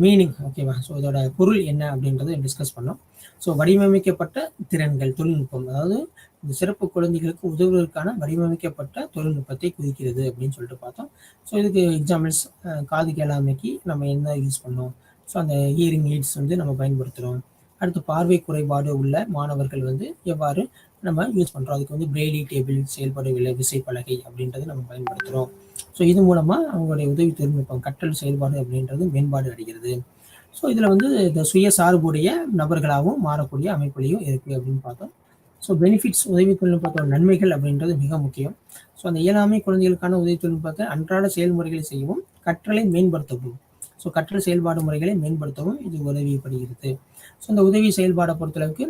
மீனிங், ஓகேவா? ஸோ இதோட பொருள் என்ன அப்படின்றத டிஸ்கஸ் பண்ணோம். ஸோ வடிவமைக்கப்பட்ட திறன்கள், தொழில்நுட்பம், அதாவது இந்த சிறப்பு குழந்தைகளுக்கு உதவுவதற்கான வடிவமைக்கப்பட்ட தொழில்நுட்பத்தை குறிக்கிறது அப்படின்னு சொல்லிட்டு பார்த்தோம். ஸோ இதுக்கு எக்ஸாம்பிள்ஸ், காது கேளாமைக்கு நம்ம என்ன யூஸ் பண்ணோம்? ஸோ அந்த ஹியரிங் எய்ட்ஸ் வந்து நம்ம பயன்படுத்துகிறோம். அடுத்து பார்வை குறைபாடு உள்ள மாணவர்கள் வந்து எவ்வாறு நம்ம யூஸ் பண்ணுறோம்? அதுக்கு வந்து பிரெய்லி டேபிள், செயல்படவில்லை விசைப்பலகை அப்படின்றது நம்ம பயன்படுத்துகிறோம். ஸோ இது மூலமாக அவங்களுடைய உதவி தொழில்நுட்பம், கற்றல் செயல்பாடு அப்படின்றது மேம்பாடு அடைகிறது. ஸோ இதில் வந்து இந்த சுயசார்புடைய நபர்களாகவும் மாறக்கூடிய அமைப்புலையும் இருக்குது அப்படின்னு பார்த்தோம். ஸோ பெனிஃபிட்ஸ், உதவி தொழில்நுட்பத்தோட நன்மைகள் அப்படின்றது மிக முக்கியம். ஸோ அந்த இயலாமை குழந்தைகளுக்கான உதவி தொழில்நுட்பத்தை அன்றாட செயல்முறைகளை செய்யவும் கற்றலை மேம்படுத்தவும், ஸோ கற்றல் செயல்பாடு முறைகளை மேம்படுத்தவும் இது உதவிப்படுகிறது. ஸோ இந்த உதவி செயல்பாடை பொறுத்தளவுக்கு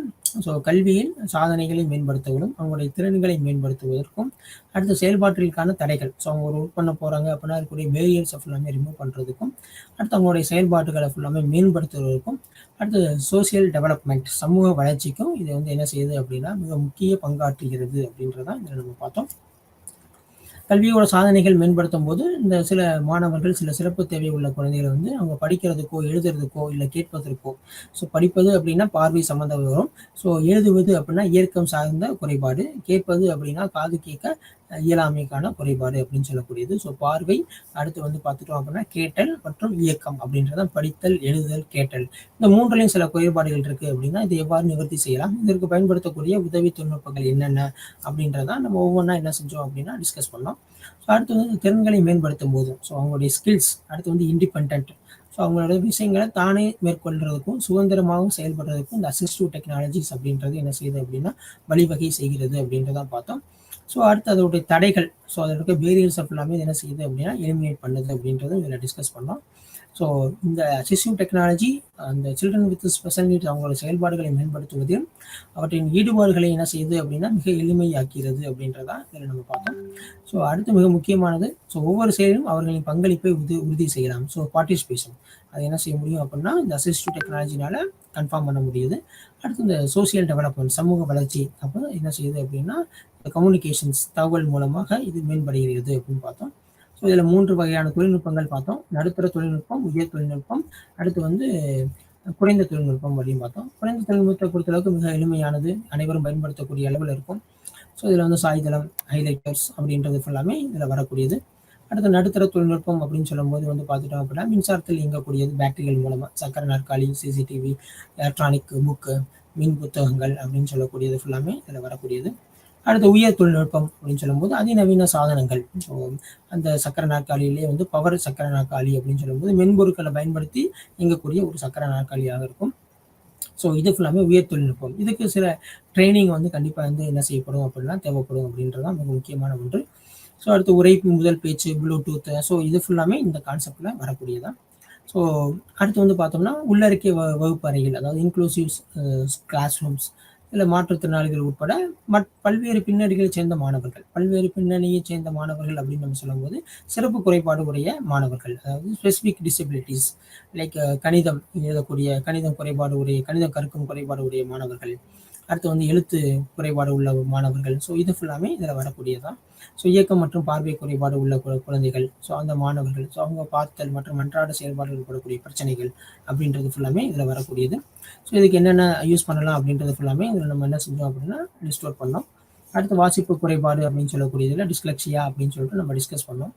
ஸோ கல்வியின் சாதனைகளை மேம்படுத்தவும், அவங்களுடைய திறன்களை மேம்படுத்துவதற்கும், அடுத்த செயல்பாட்டிற்கான தடைகள், ஸோ அவங்க ஒரு ஒர்க் பண்ண போகிறாங்க அப்படின்னா இருக்கக்கூடிய பேரியர்ஸை ஃபுல்லாமே ரிமூவ் பண்ணுறதுக்கும், அடுத்து அவங்களுடைய செயல்பாட்டுகளை ஃபுல்லாமே மேம்படுத்துவதற்கும், அடுத்து சோசியல் டெவலப்மெண்ட், சமூக வளர்ச்சிக்கும் இது வந்து என்ன செய்யுது அப்படின்னா மிக முக்கிய பங்காற்றுகிறது அப்படின்றதான் இதில் நம்ம பார்த்தோம். கல்வியோட சாதனைகள் மேம்படுத்தும் போது இந்த சில மாணவர்கள், சில சிறப்பு தேவை உள்ள குழந்தைகளை வந்து அவங்க படிக்கிறதுக்கோ எழுதுறதுக்கோ இல்லை கேட்பதற்கோ, ஸோ படிப்பது அப்படின்னா பார்வை சம்மந்தம் வரும். ஸோ எழுதுவது அப்படின்னா இயக்கம் சார்ந்த குறைபாடு, கேட்பது அப்படின்னா காது கேட்க இயலாமைக்கான குறைபாடு அப்படின்னு சொல்லக்கூடியது. ஸோ பார்வை, அடுத்து வந்து பார்த்துட்டோம் அப்படின்னா கேட்டல் மற்றும் இயக்கம் அப்படின்றதான் படித்தல், எழுதுதல், கேட்டல். இந்த மூன்றுலையும் சில குறைபாடுகள் இருக்குது அப்படின்னா இது எவ்வாறு நிவர்த்தி செய்யலாம், இதற்கு பயன்படுத்தக்கூடிய உதவி தொழில்நுட்பங்கள் என்னென்ன அப்படின்றதான் நம்ம ஒவ்வொன்றா என்ன செஞ்சோம் அப்படின்னா டிஸ்கஸ் பண்ணோம். ஸோ அடுத்து வந்து திறன்களை மேம்படுத்தும் போது ஸோ அவங்களுடைய ஸ்கில்ஸ், அடுத்து வந்து இண்டிபெண்ட், ஸோ அவங்களோட விஷயங்களை தானே மேற்கொள்றதுக்கும் சுதந்திரமாகவும் செயல்படுறதுக்கும் இந்த அசிஸ்டிவ் டெக்னாலஜிஸ் அப்படின்றது என்ன செய்யுது அப்படின்னா வழிவகை செய்கிறது அப்படின்றதான் பார்த்தோம். ஸோ அடுத்து அதோடைய தடைகள், ஸோ அதில் இருக்க பேரியர்ஸ் எல்லாமே என்ன செய்யுது அப்படின்னா எலிமினேட் பண்ணுது அப்படின்றத இதில் டிஸ்கஸ் பண்ணோம். ஸோ இந்த அசிஸ்டிவ் டெக்னாலஜி அந்த சில்ட்ரன் வித் ஸ்பெஷல் நீட்ஸ் அவங்களோட செயல்பாடுகளை மேம்படுத்துவதில் அவற்றின் ஈடுபாடுகளை என்ன செய்யுது அப்படின்னா மிக எளிமையாக்கிறது அப்படின்றதான் இதில் நம்ம பார்த்தோம். ஸோ அடுத்து மிக முக்கியமானது, ஸோ ஒவ்வொரு செயலும் அவர்களின் பங்களிப்பை உறுதி செய்யலாம். ஸோ பார்ட்டிசிபேஷன் அது என்ன செய்ய முடியும் அப்படின்னா இந்த அசிஸ்டிவ் டெக்னாலஜினால கன்ஃபார்ம் பண்ண முடியுது. அடுத்து இந்த சோசியல் டெவலப்மெண்ட், சமூக வளர்ச்சி அப்போ என்ன செய்யுது அப்படின்னா இந்த கம்யூனிகேஷன்ஸ், தகவல் மூலமாக இது மேம்படுகிறது அப்படின்னு பார்த்தோம். ஸோ இதில் 3 வகையான தொழில்நுட்பங்கள் பார்த்தோம். நடுத்தர தொழில்நுட்பம், உயர் தொழில்நுட்பம், அடுத்து வந்து குறைந்த தொழில்நுட்பம் அப்படின்னு பார்த்தோம். குறைந்த தொழில்நுட்பத்தை பொறுத்தளவுக்கு மிக எளிமையானது, அனைவரும் பயன்படுத்தக்கூடிய அளவில் இருக்கும். ஸோ இதில் வந்து சாய்தளம், ஹைலைட்டர்ஸ் அப்படின்றது ஃபுல்லாமே இதில் வரக்கூடியது. அடுத்து நடுத்தர தொழில்நுட்பம் அப்படின்னு சொல்லும்போது வந்து பார்த்துட்டோம் அப்படின்னா மின்சாரத்தில் இயங்கக்கூடியது, பேட்டரிகள் மூலமாக சக்கர நாற்காலி, சிசிடிவி, எலக்ட்ரானிக் புக்கு, மின் புத்தகங்கள் அப்படின்னு சொல்லக்கூடியது ஃபுல்லாமே இதில் வரக்கூடியது. அடுத்து உயர் தொழில்நுட்பம் அப்படின்னு சொல்லும்போது அதிநவீன சாதனங்கள். ஸோ அந்த சக்கர நாற்காலியிலே வந்து பவர் சக்கர நாற்காலி அப்படின்னு சொல்லும்போது மென்பொருட்களை பயன்படுத்தி இயங்கக்கூடிய ஒரு சக்கர நாற்காலியாக இருக்கும். ஸோ இது ஃபுல்லாமே உயர் தொழில்நுட்பம். இதுக்கு சில ட்ரைனிங் வந்து கண்டிப்பாக வந்து என்ன செய்யப்படும் அப்படின்னா தேவைப்படும் அப்படின்றதான் மிக முக்கியமான ஒன்று. ஸோ அடுத்து உரைப்பு, முதல் பேச்சு, ப்ளூடூத், ஸோ இது ஃபுல்லாமே இந்த கான்செப்டில் வரக்கூடியதான். ஸோ அடுத்து வந்து பார்த்தோம்னா உள்ளடக்கிய வகுப்பு அறைகள், அதாவது இன்க்ளூசிவ் கிளாஸ் ரூம்ஸ். இதில் மாற்றுத்திறனாளிகள் உட்பட பல்வேறு பின்னணிகளை சேர்ந்த மாணவர்கள், பல்வேறு பின்னணியை சேர்ந்த மாணவர்கள் அப்படின்னு நம்ம சொல்லும்போது சிறப்பு குறைபாடு உடைய மாணவர்கள், அதாவது ஸ்பெசிஃபிக் டிசபிலிட்டிஸ், லைக் கணிதம் எழுதக்கூடிய, கணிதம் குறைபாடு உடைய, கணிதம் கற்கும் குறைபாடு உடைய மாணவர்கள், அடுத்து வந்து எழுத்து குறைபாடு உள்ள மாணவர்கள். ஸோ இது ஃபுல்லாமே இதில் வரக்கூடியதான். ஸோ இயக்கம் மற்றும் பார்வை குறைபாடு உள்ள குழந்தைகள், ஸோ அந்த மாணவர்கள், ஸோ அவங்க பார்த்தல் மற்றும் அன்றாட செயல்பாடுகள் படக்கூடிய பிரச்சனைகள் அப்படின்றது ஃபுல்லாமே இதில் வரக்கூடியது. ஸோ இதுக்கு என்னென்ன யூஸ் பண்ணலாம் அப்படின்றது ஃபுல்லாமே இதில் நம்ம என்ன செஞ்சோம் அப்படின்னா லிஸ்ட் அவுட் பண்ணோம். அடுத்து வாசிப்பு குறைபாடு அப்படின்னு சொல்லக்கூடியதில் டிஸ்லெக்சியா அப்படின்னு சொல்லிட்டு நம்ம டிஸ்கஸ் பண்ணோம்.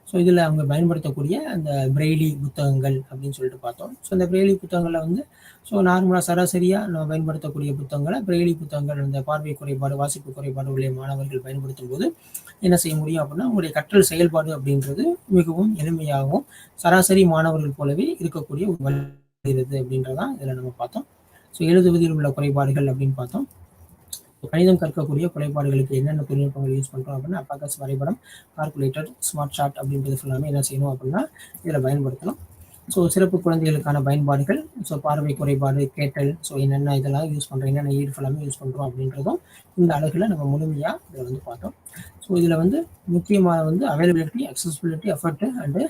ஸோ இதில் அவங்க பயன்படுத்தக்கூடிய அந்த பிரெய்லி புத்தகங்கள் அப்படின்னு சொல்லிட்டு பார்த்தோம். ஸோ இந்த பிரெய்லி புத்தகங்களில் வந்து ஸோ நார்மலாக சராசரியாக நம்ம பயன்படுத்தக்கூடிய புத்தகங்களை பிரெய்லி புத்தகங்கள், அந்த பார்வை குறைபாடு, வாசிப்பு குறைபாடு உள்ள மாணவர்கள் பயன்படுத்தும் போது என்ன செய்ய முடியும் அப்படின்னா உங்களுடைய கற்றல் செயல்பாடு அப்படின்றது மிகவும் எளிமையாகவும் சராசரி மாணவர்கள் போலவே இருக்கக்கூடிய ஒரு வழி அப்படின்றதான் இதில் நம்ம பார்த்தோம். ஸோ எழுதுவதில் உள்ள குறைபாடுகள் அப்படின்னு பார்த்தோம். கணிதம் கற்கக்கூடிய குறைபாடுகளுக்கு என்னென்ன தொழில்நுட்பங்கள் யூஸ் பண்ணுறோம் அப்படின்னா அபாகஸ் வரைபடம், கால்குலேட்டர், ஸ்மார்ட் சார்ட் அப்படின்றது ஃபுல்லாமே என்ன செய்யணும் அப்படின்னா இதில் பயன்படுத்தணும். ஸோ சிறப்பு குழந்தைகளுக்கான பயன்பாடுகள், ஸோ பார்வை குறைபாடு, கேட்டல், ஸோ என்னென்ன இதெல்லாம் யூஸ் பண்ணுறோம், என்னென்ன ஈடு ஃபுல்லாமே யூஸ் பண்ணுறோம் அப்படின்றதும் இந்த அழகில் நம்ம முழுமையாக இதில் வந்து பார்த்தோம். ஸோ இதில் வந்து முக்கியமாக வந்து அவைலபிலிட்டி, அக்சசிபிலிட்டி, எஃபர்ட் அண்டு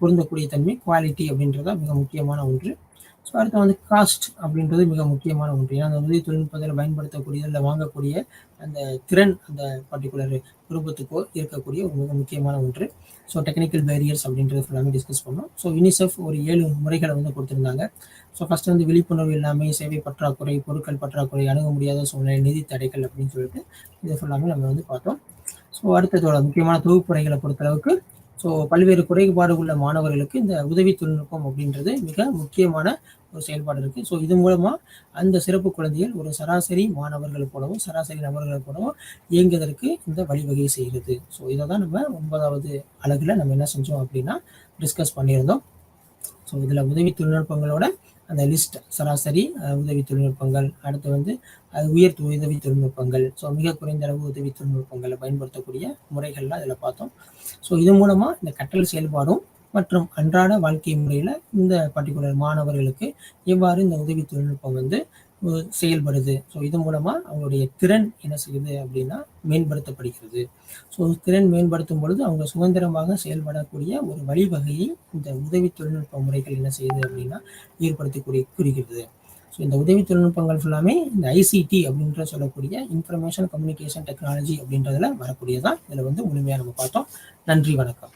பொருந்தக்கூடிய தன்மை, குவாலிட்டி அப்படின்றத மிக முக்கியமான ஒன்று. ஸோ அடுத்து வந்து காஸ்ட் அப்படின்றது மிக முக்கியமான ஒன்று. ஏன்னா அந்த உதவி தொழில்நுட்பத்தில் பயன்படுத்தக்கூடிய இல்லை வாங்கக்கூடிய அந்த திறன் அந்த பர்டிகுலர் குடும்பத்துக்கோ இருக்கக்கூடிய ஒரு மிக முக்கியமான ஒன்று. ஸோ டெக்னிக்கல் பேரியர்ஸ் அப்படின்றது ஃபுல்லாமே டிஸ்கஸ் பண்ணோம். ஸோ யூனிசெஃப் ஒரு 7 முறைகளை வந்து கொடுத்துருந்தாங்க. ஸோ ஃபஸ்ட்டு வந்து விழிப்புணர்வு இல்லாமல், சேவை பற்றாக்குறை, பொருட்கள் பற்றாக்குறை, அணுக முடியாத சூழ்நிலை, நிதி தடைகள் அப்படின்னு சொல்லிட்டு இது ஃபுல்லாமே நம்ம வந்து பார்த்தோம். ஸோ அடுத்ததோட முக்கியமான தொகுப்புரைகளை பொறுத்தளவுக்கு ஸோ பல்வேறு குறைபாடு உள்ள மாணவர்களுக்கு இந்த உதவி தொழில்நுட்பம் அப்படின்றது மிக முக்கியமான ஒரு செயல்பாடு இருக்குது. ஸோ இது மூலமாக அந்த சிறப்பு குழந்தைகள் ஒரு சராசரி மாணவர்கள் போலவும் சராசரி நபர்கள் போலவும் இயங்குவதற்கு இந்த வழிவகை செய்கிறது. ஸோ இதை தான் நம்ம 9வது அலகில் நம்ம என்ன செஞ்சோம் அப்படின்னா டிஸ்கஸ் பண்ணியிருந்தோம். ஸோ இதில் உதவி தொழில்நுட்பங்களோட அந்த லிஸ்ட், சராசரி உதவி தொழில்நுட்பங்கள், அடுத்து வந்து உயர் உதவி தொழில்நுட்பங்கள், ஸோ மிக குறைந்த அளவு உதவி தொழில்நுட்பங்களை பயன்படுத்தக்கூடிய முறைகள்லாம் இதில் பார்த்தோம். ஸோ இது மூலமாக இந்த கற்றல் செயல்பாடும் மற்றும் அன்றாட வாழ்க்கை முறையில் இந்த பர்டிகுலர் மாணவர்களுக்கு எவ்வாறு இந்த உதவி தொழில்நுட்பம் வந்து செயல்படுது, ஸோ இது மூலமாக அவங்களுடைய திறன் என்ன செய்யுது அப்படின்னா மேம்படுத்தப்படுகிறது. ஸோ திறன் மேம்படுத்தும் பொழுது அவங்க சுதந்திரமாக செயல்படக்கூடிய ஒரு வழிவகையை இந்த உதவி தொழில்நுட்ப முறைகள் என்ன செய்யுது அப்படின்னா ஏற்படுத்தி குறிக்கிறது. ஸோ இந்த உதவி தொழில்நுட்பங்கள் ஃபுல்லாமே இந்த ஐசிடி அப்படின்ற சொல்லக்கூடிய இன்ஃபர்மேஷன் கம்யூனிகேஷன் டெக்னாலஜி அப்படின்றதுல வரக்கூடியதான். இதில் வந்து முழுமையாக நம்ம பார்த்தோம். நன்றி, வணக்கம்.